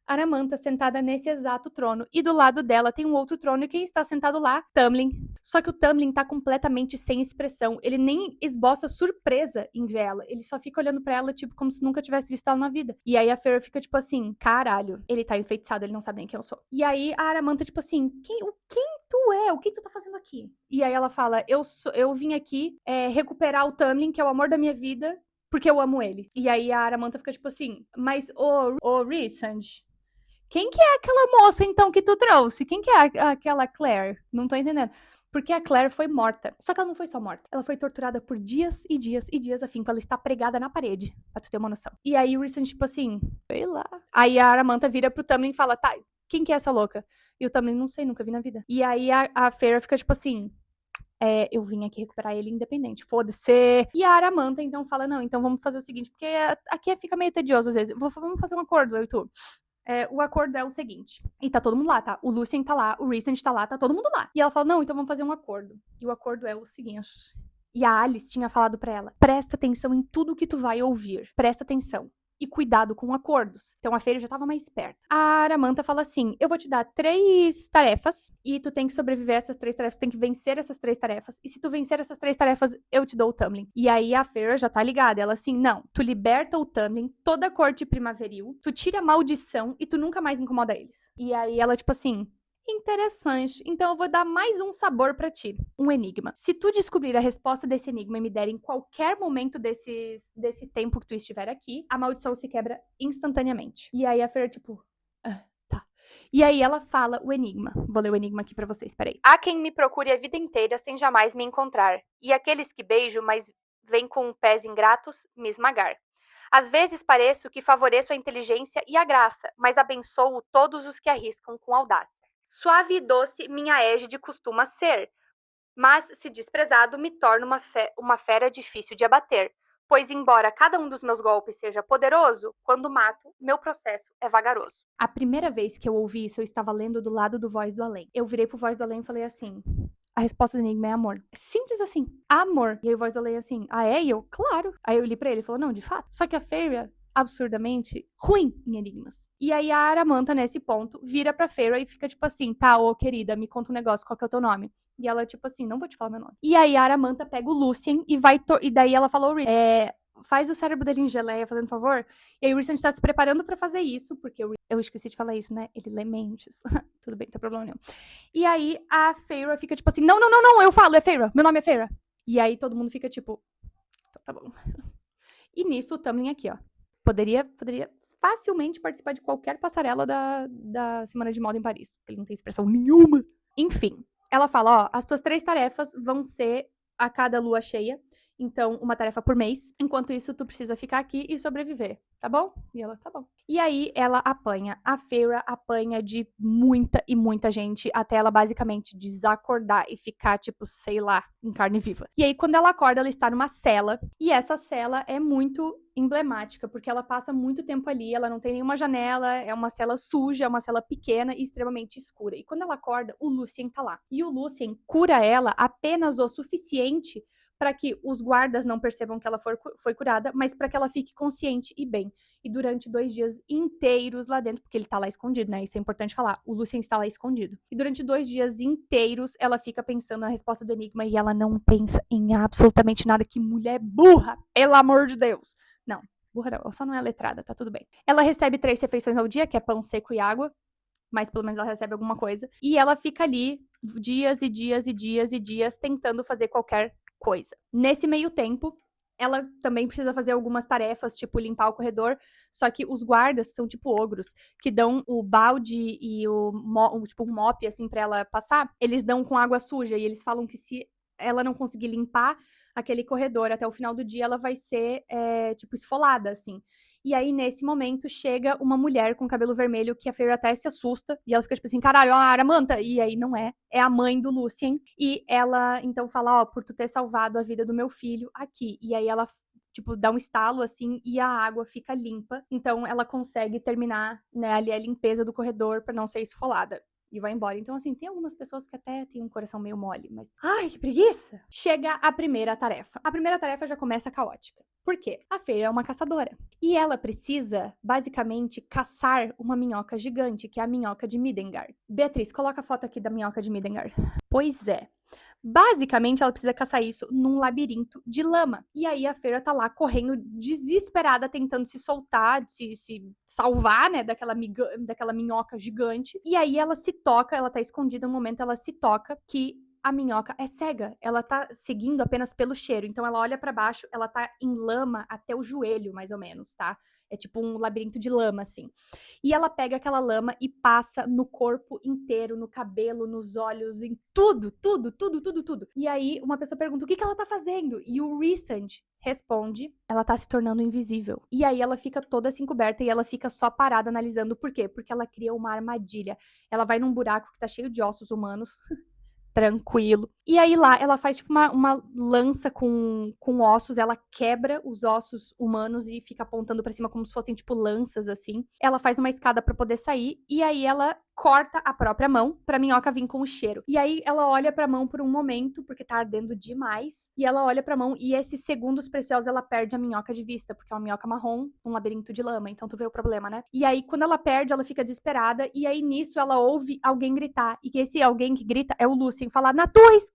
Aramanta sentada nesse exato trono. E do lado dela tem um outro trono e quem está sentado lá? Tamlin. Só que o Tamlin tá completamente sem expressão. Ele nem esboça surpresa em ver ela. Ele só fica olhando pra ela, tipo, como se nunca tivesse visto ela na vida. E aí a Feyre fica, tipo assim, caralho, ele tá enfeitiçado, ele não sabe nem quem eu sou. E aí a Aramanta, tipo assim, quem tu é? O que tu tá fazendo aqui? E aí ela fala, eu vim aqui recuperar o Tamlin, que é o amor da minha vida, porque eu amo ele. E aí a Aramanta fica, tipo assim, mas ô Rhysand, quem que é aquela moça, então, que tu trouxe? Quem que é aquela Claire? Não tô entendendo. Porque a Claire foi morta. Só que ela não foi só morta. Ela foi torturada por dias e dias e dias a fim, pra ela estar pregada na parede. Pra tu ter uma noção. E aí o Rhysand, tipo assim, sei lá. Aí a Aramanta vira pro Tamlin e fala, tá, quem que é essa louca? E o Tamlin, não sei, nunca vi na vida. E aí a Feyre fica, tipo assim, eu vim aqui recuperar ele independente, foda-se. E a Aramanta, então, fala, não, então vamos fazer o seguinte, porque aqui fica meio tedioso às vezes. Vamos fazer um acordo, eu e tu. O acordo é o seguinte. E tá todo mundo lá, tá? O Lucien tá lá, o Rhysand tá lá, tá todo mundo lá. E ela fala, não, então vamos fazer um acordo. E o acordo é o seguinte. E a Alice tinha falado pra ela, presta atenção em tudo que tu vai ouvir. Presta atenção. E cuidado com acordos. Então a Feyre já tava mais esperta. A Aramanta fala assim, eu vou te dar 3 tarefas e tu tem que sobreviver a essas 3 tarefas, tu tem que vencer essas 3 tarefas. E se tu vencer essas 3 tarefas, eu te dou o Tamlin. E aí a Feyre já tá ligada, ela assim, não, tu liberta o Tamlin, toda a corte primaveril, tu tira a maldição e tu nunca mais incomoda eles. E aí ela tipo assim, interessante. Então eu vou dar mais um sabor pra ti, um enigma. Se tu descobrir a resposta desse enigma e me der em qualquer momento desse tempo que tu estiver aqui, a maldição se quebra instantaneamente. E aí a Feyre tipo, tá. E aí ela fala o enigma. Vou ler o enigma aqui pra vocês, peraí. Há quem me procure a vida inteira sem jamais me encontrar, e aqueles que beijo, mas vêm com pés ingratos, me esmagar. Às vezes pareço que favoreço a inteligência e a graça, mas abençoo todos os que arriscam com audácia. Suave e doce minha égide costuma ser, mas se desprezado me torna uma fera difícil de abater, pois embora cada um dos meus golpes seja poderoso, quando mato, meu processo é vagaroso. A primeira vez que eu ouvi isso, eu estava lendo do lado do Voz do Além. Eu virei pro Voz do Além e falei assim, a resposta do enigma é amor. Simples assim, amor. E aí o Voz do Além assim, ah é? E eu, claro. Aí eu li pra ele e falou, não, de fato. Só que a Feyre absurdamente ruim em enigmas. E aí a Aramanta, nesse ponto, vira pra Feyre e fica tipo assim, tá, ô querida, me conta um negócio, qual que é o teu nome? E ela, tipo assim, não vou te falar meu nome. E aí a Aramanta pega o Lucien e vai. E daí ela falou, faz o cérebro dele em geleia, fazendo favor. E aí o Rhysand tá se preparando pra fazer isso, porque eu esqueci de falar isso, né? Ele lê mentes. Tudo bem, não tem problema nenhum. E aí a Feyre fica tipo assim, não, não, não, não, eu falo, é Feyre, meu nome é Feyre. E aí todo mundo fica tipo, então tá bom. E nisso o Tamlin aqui, ó. Poderia facilmente participar de qualquer passarela da Semana de Moda em Paris, porque ele não tem expressão nenhuma. Enfim, ela fala, ó, as tuas 3 tarefas vão ser a cada lua cheia, então uma tarefa por mês. Enquanto isso, tu precisa ficar aqui e sobreviver, tá bom? E ela, tá bom. E aí ela apanha, a Feyre apanha de muita e muita gente, até ela basicamente desacordar e ficar, tipo, sei lá, em carne viva. E aí quando ela acorda, ela está numa cela, e essa cela é muito emblemática, porque ela passa muito tempo ali, ela não tem nenhuma janela, é uma cela suja, é uma cela pequena e extremamente escura. E quando ela acorda, o Lucien tá lá. E o Lucien cura ela apenas o suficiente para que os guardas não percebam que ela foi curada, mas para que ela fique consciente e bem. E durante 2 dias inteiros lá dentro, porque ele tá lá escondido, né? Isso é importante falar. O Lucien está lá escondido. E durante 2 dias inteiros, ela fica pensando na resposta do enigma e ela não pensa em absolutamente nada. Que mulher burra! Pelo amor de Deus! Não, burra não, ela só não é letrada, tá tudo bem. Ela recebe 3 refeições ao dia, que é pão seco e água, mas pelo menos ela recebe alguma coisa. E ela fica ali dias e dias e dias e dias tentando fazer qualquer coisa. Nesse meio tempo, ela também precisa fazer algumas tarefas, tipo limpar o corredor, só que os guardas são tipo ogros, que dão o balde e tipo um mop assim para ela passar, eles dão com água suja e eles falam que se ela não conseguir limpar aquele corredor até o final do dia, ela vai ser, tipo, esfolada, assim. E aí, nesse momento, chega uma mulher com cabelo vermelho que a Feyre até se assusta. E ela fica tipo assim, caralho, a Aramanta! E aí não é. É a mãe do Lucien. E ela, então, fala, ó, por tu ter salvado a vida do meu filho aqui. E aí ela, tipo, dá um estalo, assim, e a água fica limpa. Então, ela consegue terminar, né, ali a limpeza do corredor pra não ser esfolada. e vai embora. Então, assim, tem algumas pessoas que até têm um coração meio mole, mas ai, que preguiça! Chega a primeira tarefa. A primeira tarefa já começa caótica. Por quê? A Feyre é uma caçadora. E ela precisa, basicamente, caçar uma minhoca gigante, que é a minhoca de Midgard. Beatriz, coloca a foto aqui da minhoca de Midgard. Pois é. Basicamente, ela precisa caçar isso num labirinto de lama. E aí a Feyre tá lá correndo desesperada, tentando se soltar, se salvar, né, daquela minhoca gigante. E aí ela se toca, ela tá escondida no momento, ela se toca que a minhoca é cega. Ela tá seguindo apenas pelo cheiro. Então ela olha pra baixo, ela tá em lama até o joelho, mais ou menos, tá? É tipo um labirinto de lama, assim. E ela pega aquela lama e passa no corpo inteiro, no cabelo, nos olhos, em tudo, tudo, tudo, tudo, tudo. E aí uma pessoa pergunta, o que ela tá fazendo? E o Rhysand responde, ela tá se tornando invisível. E aí ela fica toda assim coberta e ela fica só parada analisando. Por quê? Porque ela cria uma armadilha. Ela vai num buraco que tá cheio de ossos humanos. Tranquilo. E aí lá ela faz tipo uma lança com ossos, ela quebra os ossos humanos e fica apontando pra cima como se fossem tipo lanças assim. Ela faz uma escada pra poder sair e aí ela corta a própria mão pra minhoca vir com o cheiro. E aí ela olha pra mão por um momento, porque tá ardendo demais, e ela olha pra mão e esses segundos preciosos ela perde a minhoca de vista, porque é uma minhoca marrom, um labirinto de lama, então tu vê o problema, né? E aí quando ela perde, ela fica desesperada e aí nisso ela ouve alguém gritar, e que esse alguém que grita é o Lucien, falar na tua esquerda!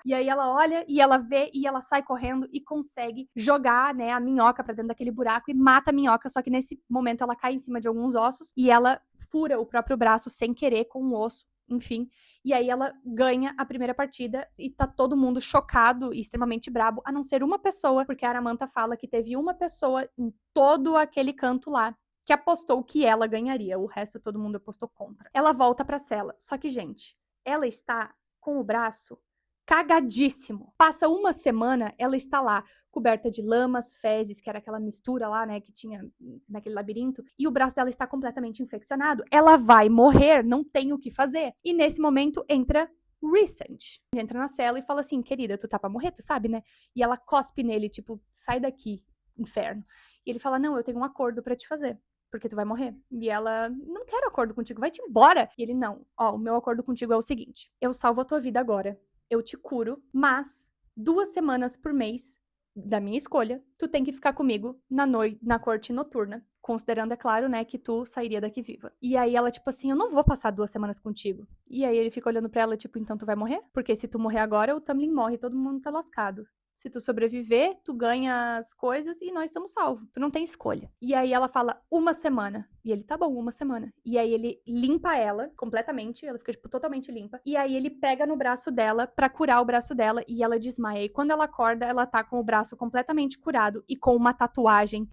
E aí ela olha e ela vê e ela sai correndo e consegue jogar, né, a minhoca pra dentro daquele buraco e mata a minhoca, só que nesse momento ela cai em cima de alguns ossos e ela fura o próprio braço sem querer com um osso, enfim. E aí ela ganha a primeira partida e tá todo mundo chocado e extremamente brabo, a não ser uma pessoa, porque a Aramanta fala que teve uma pessoa em todo aquele canto lá que apostou que ela ganharia, o resto todo mundo apostou contra. Ela volta pra cela, só que, gente, ela está com o braço cagadíssimo. Passa uma semana, ela está lá, coberta de lamas, fezes, que era aquela mistura lá, né, que tinha naquele labirinto, e o braço dela está completamente infeccionado. Ela vai morrer, não tem o que fazer. E nesse momento entra Rhysand. Entra na cela e fala assim, querida, tu tá pra morrer, tu sabe, né? E ela cospe nele, tipo, sai daqui, inferno. E ele fala, não, eu tenho um acordo pra te fazer. Porque tu vai morrer. E ela, não quero acordo contigo, vai-te embora. E ele, não, ó, o meu acordo contigo é o seguinte, eu salvo a tua vida agora, eu te curo, mas 2 semanas por mês, da minha escolha, tu tem que ficar comigo na corte noturna, considerando, é claro, né, que tu sairia daqui viva. E aí ela, tipo assim, eu não vou passar 2 semanas contigo. E aí ele fica olhando pra ela, tipo, então tu vai morrer? Porque se tu morrer agora, o Tamlin morre, todo mundo tá lascado. Se tu sobreviver, tu ganha as coisas e nós somos salvos. Tu não tem escolha. E aí ela fala 1 semana. E ele, tá bom, 1 semana. E aí ele limpa ela completamente. Ela fica, tipo, totalmente limpa. E aí ele pega no braço dela pra curar o braço dela. E ela desmaia. E quando ela acorda, ela tá com o braço completamente curado e com uma tatuagem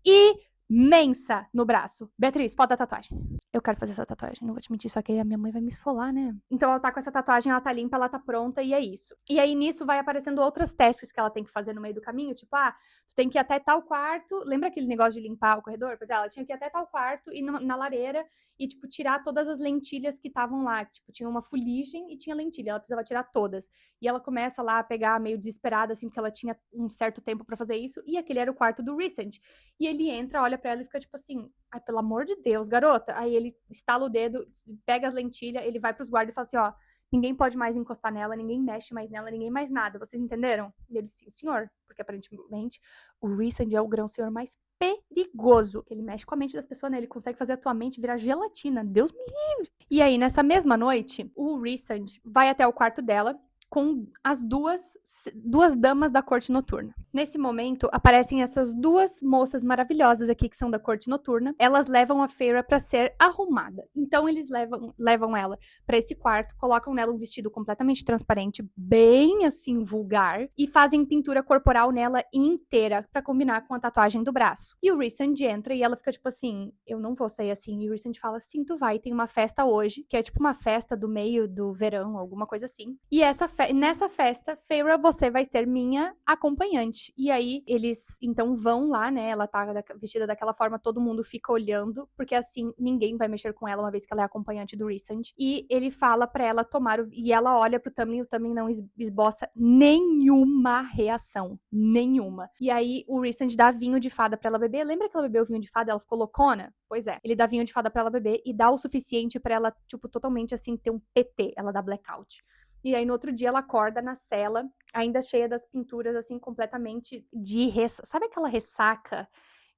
imensa no braço. Beatriz, foto da tatuagem. Eu quero fazer essa tatuagem, não vou te mentir, só que a minha mãe vai me esfolar, né? Então ela tá com essa tatuagem, ela tá limpa, ela tá pronta e é isso. E aí nisso vai aparecendo outras tasks que ela tem que fazer no meio do caminho, tipo, tu tem que ir até tal quarto. Lembra aquele negócio de limpar o corredor? Pois é, ela tinha que ir até tal quarto e na lareira e, tipo, tirar todas as lentilhas que estavam lá. Tipo, tinha uma fuligem e tinha lentilha, ela precisava tirar todas. E ela começa lá a pegar meio desesperada, assim, porque ela tinha um certo tempo pra fazer isso. E aquele era o quarto do Rhysand. E ele entra, olha pra ela e fica tipo assim, ai, pelo amor de Deus, garota. Aí ele estala o dedo, pega as lentilhas, ele vai pros guardas e fala assim, ó, ninguém pode mais encostar nela, ninguém mexe mais nela, ninguém mais nada. Vocês entenderam? E ele, sim, senhor. Porque aparentemente o Rhysand é o grão-senhor mais perigoso. Ele mexe com a mente das pessoas, né? Ele consegue fazer a tua mente virar gelatina. Deus me livre. E aí, nessa mesma noite, o Rhysand vai até o quarto dela com as duas damas da corte noturna. Nesse momento, aparecem essas 2 moças maravilhosas aqui, que são da corte noturna. Elas levam a Feyre pra ser arrumada. Então, eles levam ela pra esse quarto, colocam nela um vestido completamente transparente, bem assim, vulgar, e fazem pintura corporal nela inteira, pra combinar com a tatuagem do braço. E o Rhysand entra e ela fica tipo assim, eu não vou sair assim. E o Rhysand fala, sim, tu vai, tem uma festa hoje, que é tipo uma festa do meio do verão, alguma coisa assim. E nessa festa, Feyre, você vai ser minha acompanhante. noite. E aí, eles, então, vão lá, né? Ela tá vestida daquela forma, todo mundo fica olhando, porque assim, ninguém vai mexer com ela, uma vez que ela é acompanhante do Rhysand. E ele fala pra ela tomar e ela olha pro Tamlin, e o Tamlin não esboça nenhuma reação. Nenhuma. E aí, o Rhysand dá vinho de fada pra ela beber. Lembra que ela bebeu vinho de fada? Ela ficou loucona? Pois é. Ele dá vinho de fada pra ela beber e dá o suficiente pra ela, tipo, totalmente assim, ter um PT. Ela dá blackout. E aí, no outro dia, ela acorda na cela, ainda cheia das pinturas, assim, completamente de Sabe aquela ressaca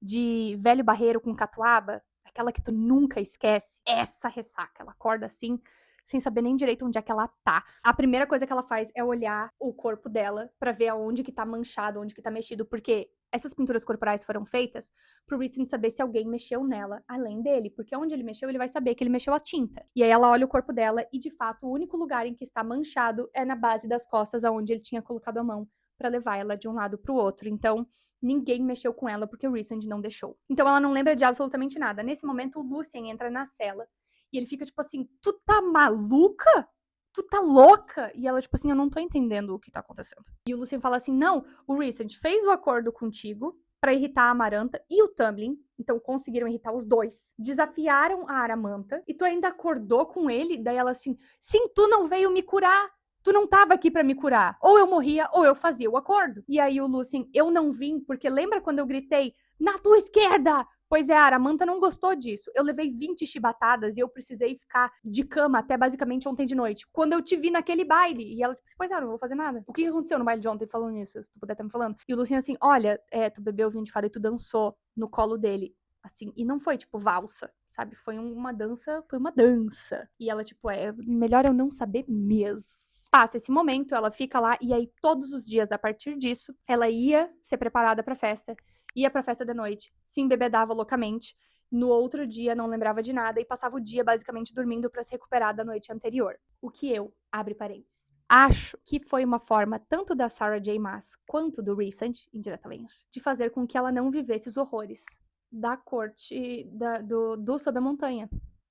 de velho barreiro com catuaba? Aquela que tu nunca esquece? Essa ressaca. Ela acorda assim, sem saber nem direito onde é que ela tá. A primeira coisa que ela faz é olhar o corpo dela pra ver aonde que tá manchado, onde que tá mexido, porque essas pinturas corporais foram feitas pro Rhysand saber se alguém mexeu nela, além dele, porque onde ele mexeu, ele vai saber que ele mexeu a tinta. E aí ela olha o corpo dela e, de fato, o único lugar em que está manchado é na base das costas, aonde ele tinha colocado a mão pra levar ela de um lado pro outro. Então, ninguém mexeu com ela porque o Rhysand não deixou. Então, ela não lembra de absolutamente nada. Nesse momento, o Lucien entra na cela e ele fica tipo assim, tu tá maluca? Tu tá louca? E ela, tipo assim, eu não tô entendendo o que tá acontecendo. E o Lucien fala assim, não, o Rhysand fez o acordo contigo pra irritar a Amaranta e o Tamlin, então conseguiram irritar os dois. Desafiaram a Aramanta e tu ainda acordou com ele? Daí ela assim, sim, tu não veio me curar. Tu não tava aqui pra me curar. Ou eu morria, ou eu fazia o acordo. E aí o Lucien, eu não vim, porque lembra quando eu gritei, na tua esquerda? Pois é, a Aramanta não gostou disso. Eu levei 20 chibatadas e eu precisei ficar de cama até basicamente ontem de noite. Quando eu te vi naquele baile. E ela disse, pois é, eu não vou fazer nada. O que aconteceu no baile de ontem falando nisso? Se tu puder estar me falando. E o Luciano assim, olha, tu bebeu vinho de fada e tu dançou no colo dele. Assim, e não foi tipo valsa, sabe? Foi uma dança. E ela, tipo, melhor eu não saber mesmo. Passa esse momento, ela fica lá, e aí todos os dias, a partir disso, ela ia ser preparada pra festa, ia pra festa da noite, se embebedava loucamente, no outro dia não lembrava de nada e passava o dia basicamente dormindo pra se recuperar da noite anterior. O que eu, abre parênteses, acho que foi uma forma tanto da Sarah J. Maas quanto do Rhysand, indiretamente, de fazer com que ela não vivesse os horrores da corte do Sob a Montanha.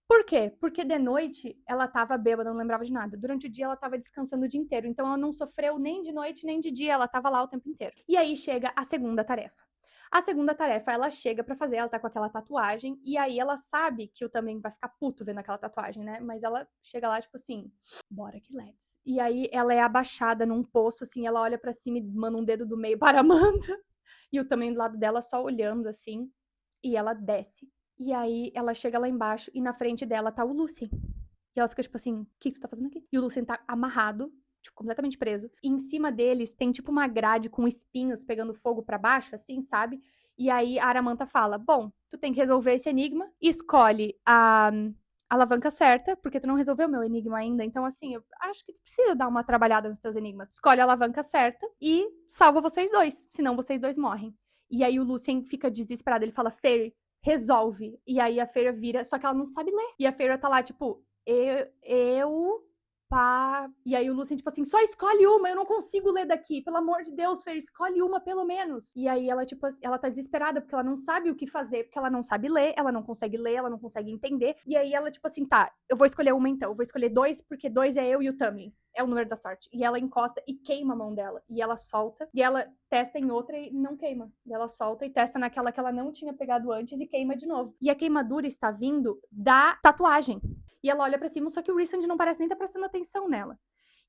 Por quê? Porque de noite ela tava bêbada, não lembrava de nada. Durante o dia ela tava descansando o dia inteiro. Então ela não sofreu nem de noite nem de dia, ela tava lá o tempo inteiro. E aí chega a segunda tarefa. A segunda tarefa, ela chega pra fazer, ela tá com aquela tatuagem, e aí ela sabe que o também vai ficar puto vendo aquela tatuagem, né? Mas ela chega lá, tipo assim, bora que let's. E aí ela é abaixada num poço, assim, ela olha pra cima e manda um dedo do meio para a Amanda. E o também do lado dela só olhando, assim, e ela desce. E aí ela chega lá embaixo e na frente dela tá o Lucien. E ela fica tipo assim, o que tu tá fazendo aqui? E o Lucien tá amarrado, tipo, completamente preso. E em cima deles tem tipo uma grade com espinhos pegando fogo pra baixo, assim, sabe? E aí a Aramanta fala, bom, tu tem que resolver esse enigma, escolhe a alavanca certa, porque tu não resolveu meu enigma ainda, então assim, eu acho que tu precisa dar uma trabalhada nos teus enigmas. Escolhe a alavanca certa e salva vocês dois, senão vocês dois morrem. E aí o Lucien fica desesperado, ele fala, Fairy, resolve. E aí a Feira vira, só que ela não sabe ler. E a Feira tá lá, tipo, pá. E aí o Lucien, tipo assim, só escolhe uma, eu não consigo ler daqui. Pelo amor de Deus, Feira, escolhe uma pelo menos. E aí ela, tipo, ela tá desesperada, porque ela não sabe o que fazer, porque ela não sabe ler, ela não consegue entender. E aí ela, tipo assim, tá, eu vou escolher uma então, eu vou escolher dois, porque dois é eu e o Tamlin. É o número da sorte. E ela encosta e queima a mão dela. E ela solta. E ela testa em outra e não queima. E ela solta e testa naquela que ela não tinha pegado antes e queima de novo. E a queimadura está vindo da tatuagem. E ela olha pra cima, só que o Rhysand não parece nem estar prestando atenção nela.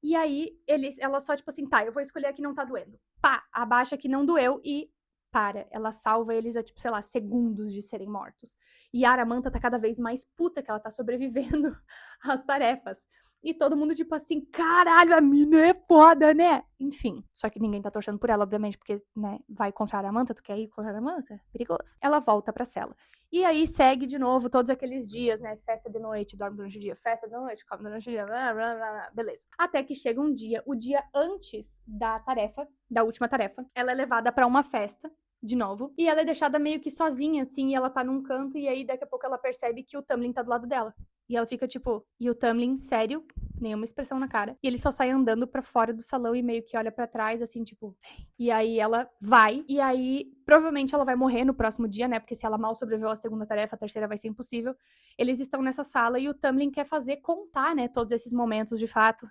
E aí, ela só, tipo assim, tá, eu vou escolher a que não tá doendo. Pá, abaixa a que não doeu e para. Ela salva eles a, tipo, sei lá, segundos de serem mortos. E a Aramanta tá cada vez mais puta que ela tá sobrevivendo às tarefas. E todo mundo, tipo assim, caralho, a mina é foda, né? Enfim, só que ninguém tá torcendo por ela, obviamente, porque, né, vai contra a Aramanta, tu quer ir contra a Aramanta? Perigoso. Ela volta pra cela. E aí segue de novo todos aqueles dias, né? Festa de noite, dorme durante o dia, festa da noite, come durante o dia, blá, blá, blá, blá, beleza. Até que chega um dia, o dia antes da tarefa, da última tarefa, ela é levada pra uma festa, de novo, e ela é deixada meio que sozinha, assim, e ela tá num canto, e aí daqui a pouco ela percebe que o Tamlin tá do lado dela. E ela fica tipo, e o Tamlin, sério, nenhuma expressão na cara. E ele só sai andando pra fora do salão e meio que olha pra trás, assim, tipo, vem. E aí ela vai, e aí provavelmente ela vai morrer no próximo dia, né? Porque se ela mal sobreviveu à segunda tarefa, a terceira vai ser impossível. Eles estão nessa sala e o Tamlin quer contar, né, todos esses momentos de fato.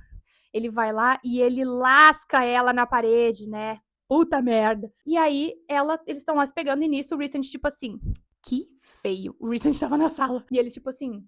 Ele vai lá e ele lasca ela na parede, né? puta merda. E aí, eles estão lá se pegando, e nisso o Recent, tipo assim, que feio. O Recent tava na sala. E eles, tipo assim,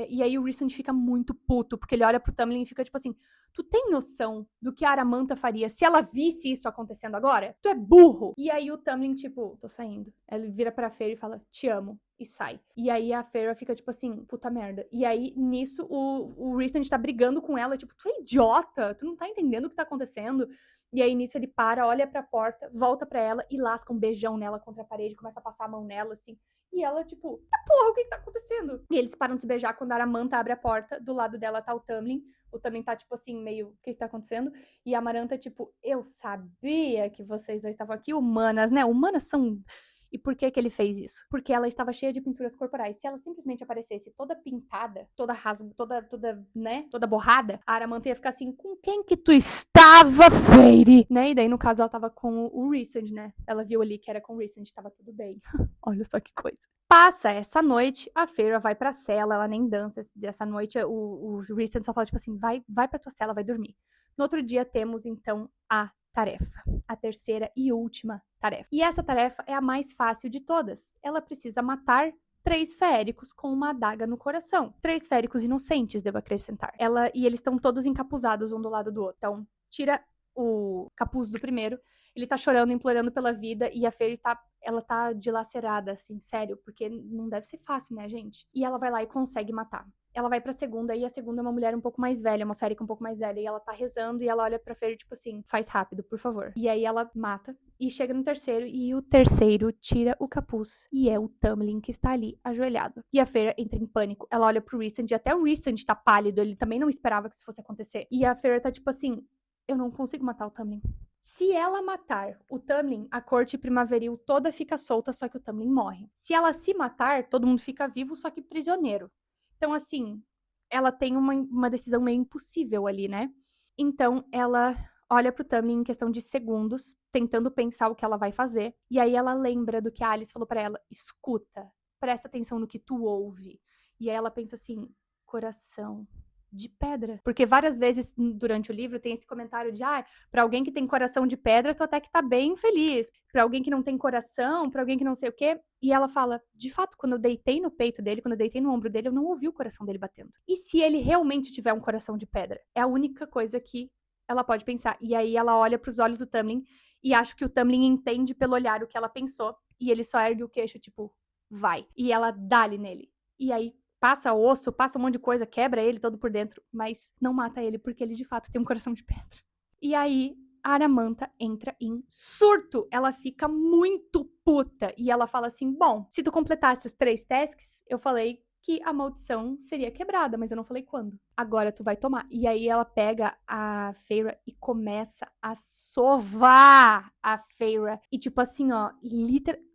e aí o Recent fica muito puto, porque ele olha pro Tamlin e fica, tipo assim, tu tem noção do que a Aramanta faria se ela visse isso acontecendo agora? Tu é burro! E aí o Tamlin, tipo, tô saindo. Ele vira pra Feyre e fala, te amo. E sai. E aí a Feyre fica, tipo assim, puta merda. E aí, nisso, o Recent tá brigando com ela, tipo, tu é idiota? Tu não tá entendendo o que tá acontecendo? E aí, nisso, ele para, olha pra porta, volta pra ela e lasca um beijão nela contra a parede, começa a passar a mão nela, assim. E ela, tipo, tá porra, o que tá acontecendo? E eles param de se beijar quando a Aramanta abre a porta, do lado dela tá o Tamlin. O Tamlin tá, tipo assim, meio, o que tá acontecendo? E a Amaranta, tipo, eu sabia que vocês dois estavam aqui, humanas, né? Humanas são... E por que que ele fez isso? Porque ela estava cheia de pinturas corporais. Se ela simplesmente aparecesse toda pintada, toda rasga, toda borrada, a Aramanta ia ficar assim, com quem que tu estava, Feyre? Né? E daí, no caso, ela tava com o Rhysand, né? Ela viu ali que era com o Rhysand, tava tudo bem. Olha só que coisa. Passa essa noite, a Feyre vai pra cela, ela nem dança. Essa noite, o Rhysand só fala, tipo assim, vai pra tua cela, vai dormir. No outro dia, temos, então, a tarefa. A terceira e última tarefa. E essa tarefa é a mais fácil de todas. Ela precisa matar 3 feéricos com uma adaga no coração. 3 feéricos inocentes, devo acrescentar. E eles estão todos encapuzados um do lado do outro. Então, tira o capuz do primeiro. Ele tá chorando, implorando pela vida, e a Feyre ela tá dilacerada, assim, sério, porque não deve ser fácil, né, gente? E ela vai lá e consegue matar. Ela vai pra segunda, e a segunda é uma mulher um pouco mais velha, uma férica um pouco mais velha, e ela tá rezando, e ela olha pra Feyre, tipo assim, faz rápido, por favor. E aí ela mata, e chega no terceiro, e o terceiro tira o capuz, e é o Tamlin que está ali, ajoelhado. E a Feyre entra em pânico, ela olha pro Rhysand, e até o Rhysand tá pálido, ele também não esperava que isso fosse acontecer. E a Feyre tá tipo assim, eu não consigo matar o Tamlin. Se ela matar o Tamlin, a corte primaveril toda fica solta, só que o Tamlin morre. Se ela se matar, todo mundo fica vivo, só que prisioneiro. Então, assim, ela tem uma decisão meio impossível ali, né? Então, ela olha pro Tamlin em questão de segundos, tentando pensar o que ela vai fazer. E aí ela lembra do que a Alice falou pra ela: escuta, presta atenção no que tu ouve. E aí ela pensa assim: coração de pedra. Porque várias vezes durante o livro tem esse comentário de, pra alguém que tem coração de pedra, tu até que tá bem feliz. Pra alguém que não tem coração, pra alguém que não sei o quê. E ela fala, de fato, quando eu deitei no peito dele, quando eu deitei no ombro dele, eu não ouvi o coração dele batendo. E se ele realmente tiver um coração de pedra? É a única coisa que ela pode pensar. E aí ela olha pros olhos do Tamlin e acha que o Tamlin entende pelo olhar o que ela pensou. E ele só ergue o queixo, tipo, vai. E ela dá-lhe nele. E aí passa osso, passa um monte de coisa, quebra ele todo por dentro, mas não mata ele porque ele de fato tem um coração de pedra. E aí a Aramanta entra em surto. Ela fica muito puta e ela fala assim: bom, se tu completar esses 3 tasks, eu falei que a maldição seria quebrada, mas eu não falei quando. Agora tu vai tomar. E aí ela pega a Feyre e começa a sovar a Feyre. E tipo assim, ó,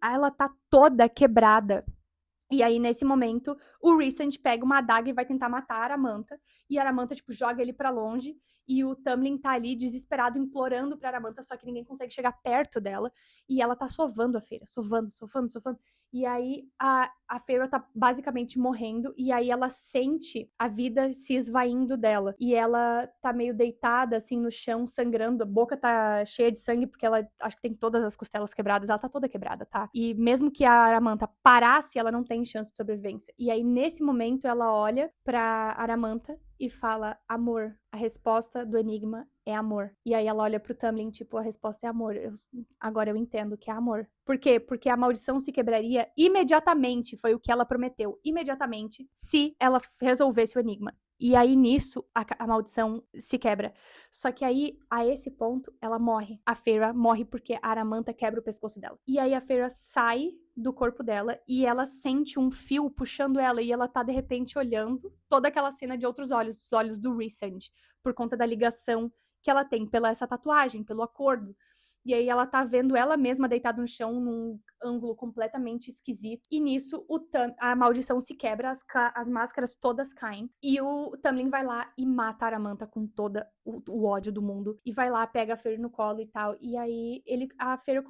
ela tá toda quebrada. E aí, nesse momento, o Rhysand pega uma adaga e vai tentar matar a Aramanta. E a Aramanta, tipo, joga ele pra longe. E o Tamlin tá ali, desesperado, implorando pra Aramanta, só que ninguém consegue chegar perto dela. E ela tá sovando a Feyre, sovando. E aí, a Feyre tá basicamente morrendo. E aí, ela sente a vida se esvaindo dela. E ela tá meio deitada, assim, no chão, sangrando. A boca tá cheia de sangue, porque ela, acho que tem todas as costelas quebradas. Ela tá toda quebrada, tá? E mesmo que a Aramanta parasse, ela não tem chance de sobrevivência. E aí, nesse momento, ela olha pra Aramanta e fala, amor. A resposta do enigma é amor. E aí ela olha pro Tamlin, tipo, a resposta é amor. Agora eu entendo que é amor. Por quê? Porque a maldição se quebraria imediatamente, foi o que ela prometeu, imediatamente, se ela resolvesse o enigma. E aí, nisso, a maldição se quebra. Só que aí, a esse ponto, ela morre. A Feyre morre porque a Aramanta quebra o pescoço dela. E aí, a Feyre sai do corpo dela e ela sente um fio puxando ela. E ela tá, de repente, olhando toda aquela cena de outros olhos, dos olhos do Rhysand, por conta da ligação que ela tem pela essa tatuagem, pelo acordo. E aí ela tá vendo ela mesma deitada no chão num ângulo completamente esquisito. E nisso a maldição se quebra, as máscaras todas caem. E o Tamlin vai lá e mata a Aramanta com todo o ódio do mundo. E vai lá, pega a Feyre no colo e tal. E aí a Feyre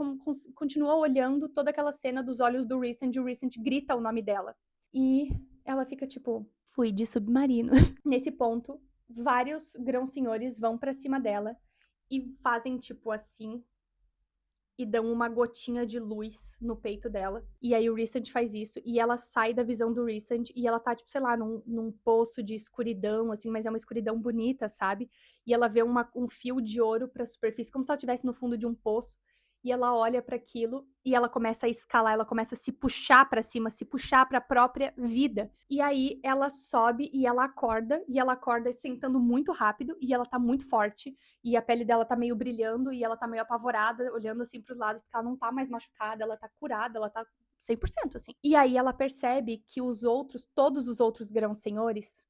continua olhando toda aquela cena dos olhos do Rhysand. E o Rhysand grita o nome dela. E ela fica tipo, fui de submarino. Nesse ponto, vários grãos-senhores vão pra cima dela e fazem tipo assim e dão uma gotinha de luz no peito dela. E aí o Rhysand faz isso e ela sai da visão do Rhysand e ela tá, tipo, sei lá, num poço de escuridão, assim, mas é uma escuridão bonita, sabe? E ela vê um fio de ouro pra superfície, como se ela estivesse no fundo de um poço. E ela olha para aquilo e ela começa a escalar, ela começa a se puxar para cima, se puxar para a própria vida. E aí ela sobe e ela acorda sentando muito rápido e ela tá muito forte e a pele dela tá meio brilhando e ela tá meio apavorada, olhando assim para os lados, porque ela não tá mais machucada, ela tá curada, ela tá 100% assim. E aí ela percebe que todos os outros grãos-senhores,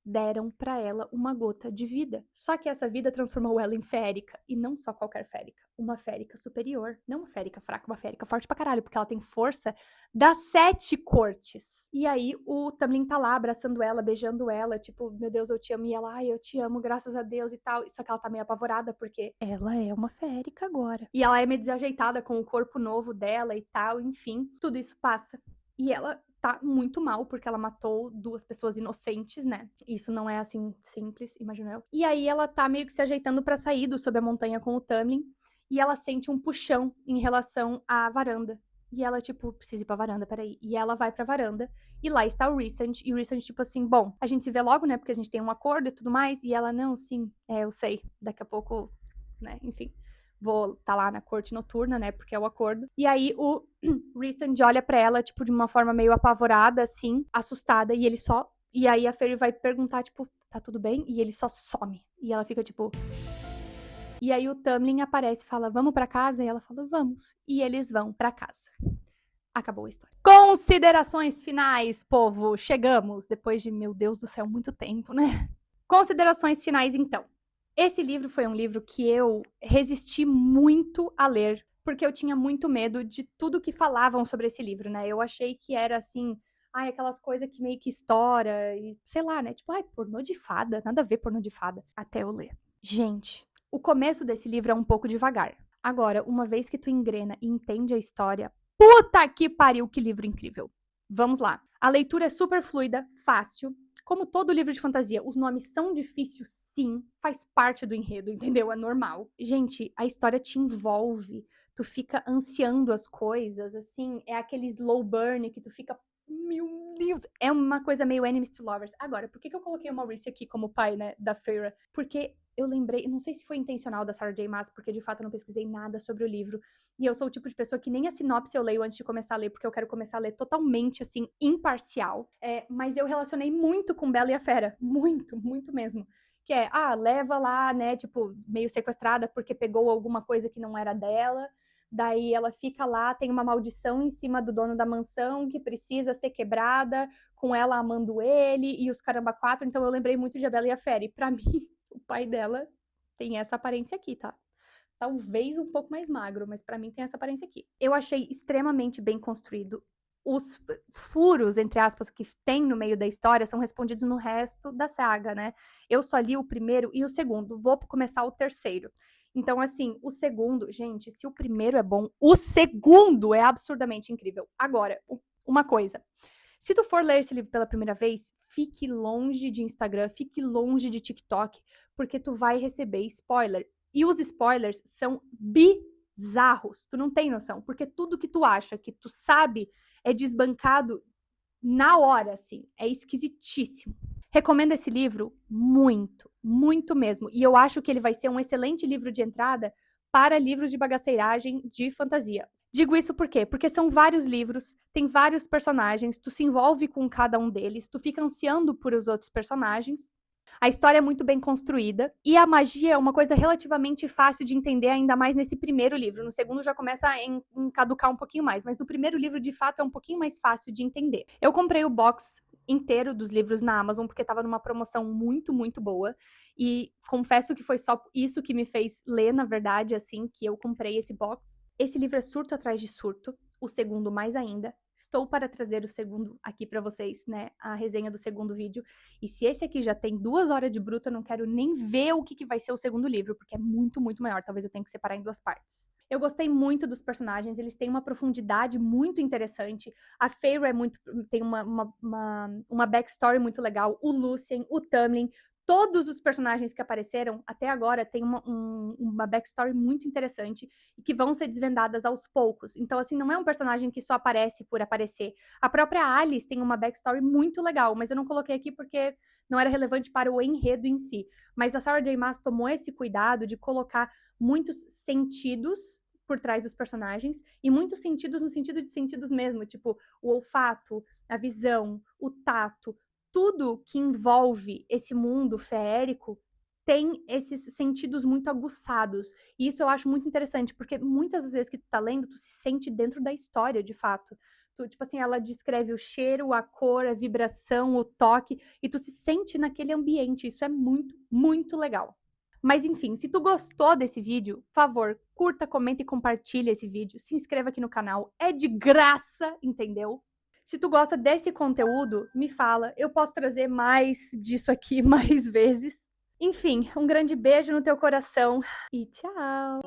deram pra ela uma gota de vida. Só que essa vida transformou ela em férica, e não só qualquer férica, uma férica superior, não uma férica fraca, uma férica forte pra caralho, porque ela tem força das 7 cortes. E aí o Tamlin tá lá abraçando ela, beijando ela, tipo, meu Deus, eu te amo, e ela, ai, eu te amo, graças a Deus e tal. Só que ela tá meio apavorada, porque ela é uma férica agora. E ela é meio desajeitada com o corpo novo dela e tal, enfim, tudo isso passa. E ela tá muito mal, porque ela matou 2 pessoas inocentes, né? Isso não é assim simples, imagino eu. E aí ela tá meio que se ajeitando pra sair do Sob a Montanha com o Tamlin, e ela sente um puxão em relação à varanda. E ela, tipo, precisa ir pra varanda, peraí. E ela vai pra varanda, e lá está o Rhysand, e o Rhysand, tipo assim, bom, a gente se vê logo, né, porque a gente tem um acordo e tudo mais. E ela, não, sim, eu sei, daqui a pouco, né, enfim, vou tá lá na corte noturna, né, porque é o acordo. E aí o Rhysand olha pra ela, tipo, de uma forma meio apavorada, assim, assustada, e ele só... E aí a Fairy vai perguntar, tipo, tá tudo bem? E ele só some. E ela fica, tipo... E aí o Tamlin aparece e fala, vamos pra casa? E ela fala, vamos. E eles vão pra casa. Acabou a história. Considerações finais, povo. Chegamos, depois de, meu Deus do céu, muito tempo, né? Considerações finais, então. Esse livro foi um livro que eu resisti muito a ler, porque eu tinha muito medo de tudo que falavam sobre esse livro, né? Eu achei que era assim, ai, aquelas coisas que meio que estoura e sei lá, né? Tipo, ai, pornô de fada, nada a ver pornô de fada, até eu ler. Gente, o começo desse livro é um pouco devagar. Agora, uma vez que tu engrena e entende a história, puta que pariu, que livro incrível. Vamos lá. A leitura é super fluida, fácil. Como todo livro de fantasia, os nomes são difíceis, sim, faz parte do enredo, entendeu? É normal. Gente, a história te envolve, tu fica ansiando as coisas, assim, é aquele slow burn que tu fica, meu Deus, é uma coisa meio enemies to lovers. Agora, por que eu coloquei o Maurice aqui como pai, né, da Feyre? Porque eu lembrei, não sei se foi intencional da Sarah J. Maas, porque de fato eu não pesquisei nada sobre o livro, e eu sou o tipo de pessoa que nem a sinopse eu leio antes de começar a ler, porque eu quero começar a ler totalmente, assim, imparcial. Mas eu relacionei muito com Bela e a Fera. Muito, muito mesmo. Que é, leva lá, né, tipo, meio sequestrada porque pegou alguma coisa que não era dela. Daí ela fica lá, tem uma maldição em cima do dono da mansão que precisa ser quebrada, com ela amando ele e os caramba quatro. Então eu lembrei muito de A Bela e a Fera. E pra mim, o pai dela tem essa aparência aqui, tá? Talvez um pouco mais magro, mas pra mim tem essa aparência aqui. Eu achei extremamente bem construído. Os furos, entre aspas, que tem no meio da história são respondidos no resto da saga, né? Eu só li o primeiro e o segundo. Vou começar o terceiro. Então, assim, o segundo, gente, se o primeiro é bom, o segundo é absurdamente incrível. Agora, uma coisa. Se tu for ler esse livro pela primeira vez, fique longe de Instagram, fique longe de TikTok, porque tu vai receber spoiler. E os spoilers são bizarros. Tu não tem noção, porque tudo que tu acha que tu sabe é desbancado na hora, assim. É esquisitíssimo. Recomendo esse livro muito, muito mesmo. E eu acho que ele vai ser um excelente livro de entrada para livros de bagaceiragem de fantasia. Digo isso por quê? Porque são vários livros, tem vários personagens, tu se envolve com cada um deles, tu fica ansiando por os outros personagens. A história é muito bem construída e a magia é uma coisa relativamente fácil de entender, ainda mais nesse primeiro livro. No segundo já começa a caducar um pouquinho mais, mas no primeiro livro, de fato, é um pouquinho mais fácil de entender. Eu comprei o box inteiro dos livros na Amazon, porque estava numa promoção muito, muito boa. E confesso que foi só isso que me fez ler, na verdade, assim, que eu comprei esse box. Esse livro é surto atrás de surto, o segundo mais ainda. Estou para trazer o segundo aqui para vocês, né? A resenha do segundo vídeo. E se esse aqui já tem 2 horas de bruto, eu não quero nem ver o que vai ser o segundo livro, porque é muito, muito maior. Talvez eu tenha que separar em 2 partes. Eu gostei muito dos personagens, eles têm uma profundidade muito interessante. A Feyre tem uma backstory muito legal. O Lucien, o Tamlin, Todos os personagens que apareceram até agora têm uma backstory muito interessante e que vão ser desvendadas aos poucos. Então, assim, não é um personagem que só aparece por aparecer. A própria Alice tem uma backstory muito legal, mas eu não coloquei aqui porque não era relevante para o enredo em si. Mas a Sarah J. Maas tomou esse cuidado de colocar muitos sentidos por trás dos personagens, e muitos sentidos no sentido de sentidos mesmo, tipo o olfato, a visão, o tato, tudo que envolve esse mundo feérico tem esses sentidos muito aguçados. E isso eu acho muito interessante, porque muitas das vezes que tu tá lendo, tu se sente dentro da história, de fato. Tu, tipo assim, ela descreve o cheiro, a cor, a vibração, o toque, e tu se sente naquele ambiente. Isso é muito, muito legal. Mas enfim, se tu gostou desse vídeo, por favor, curta, comenta e compartilha esse vídeo. Se inscreva aqui no canal, é de graça, entendeu? Se tu gosta desse conteúdo, me fala. Eu posso trazer mais disso aqui mais vezes. Enfim, um grande beijo no teu coração e tchau!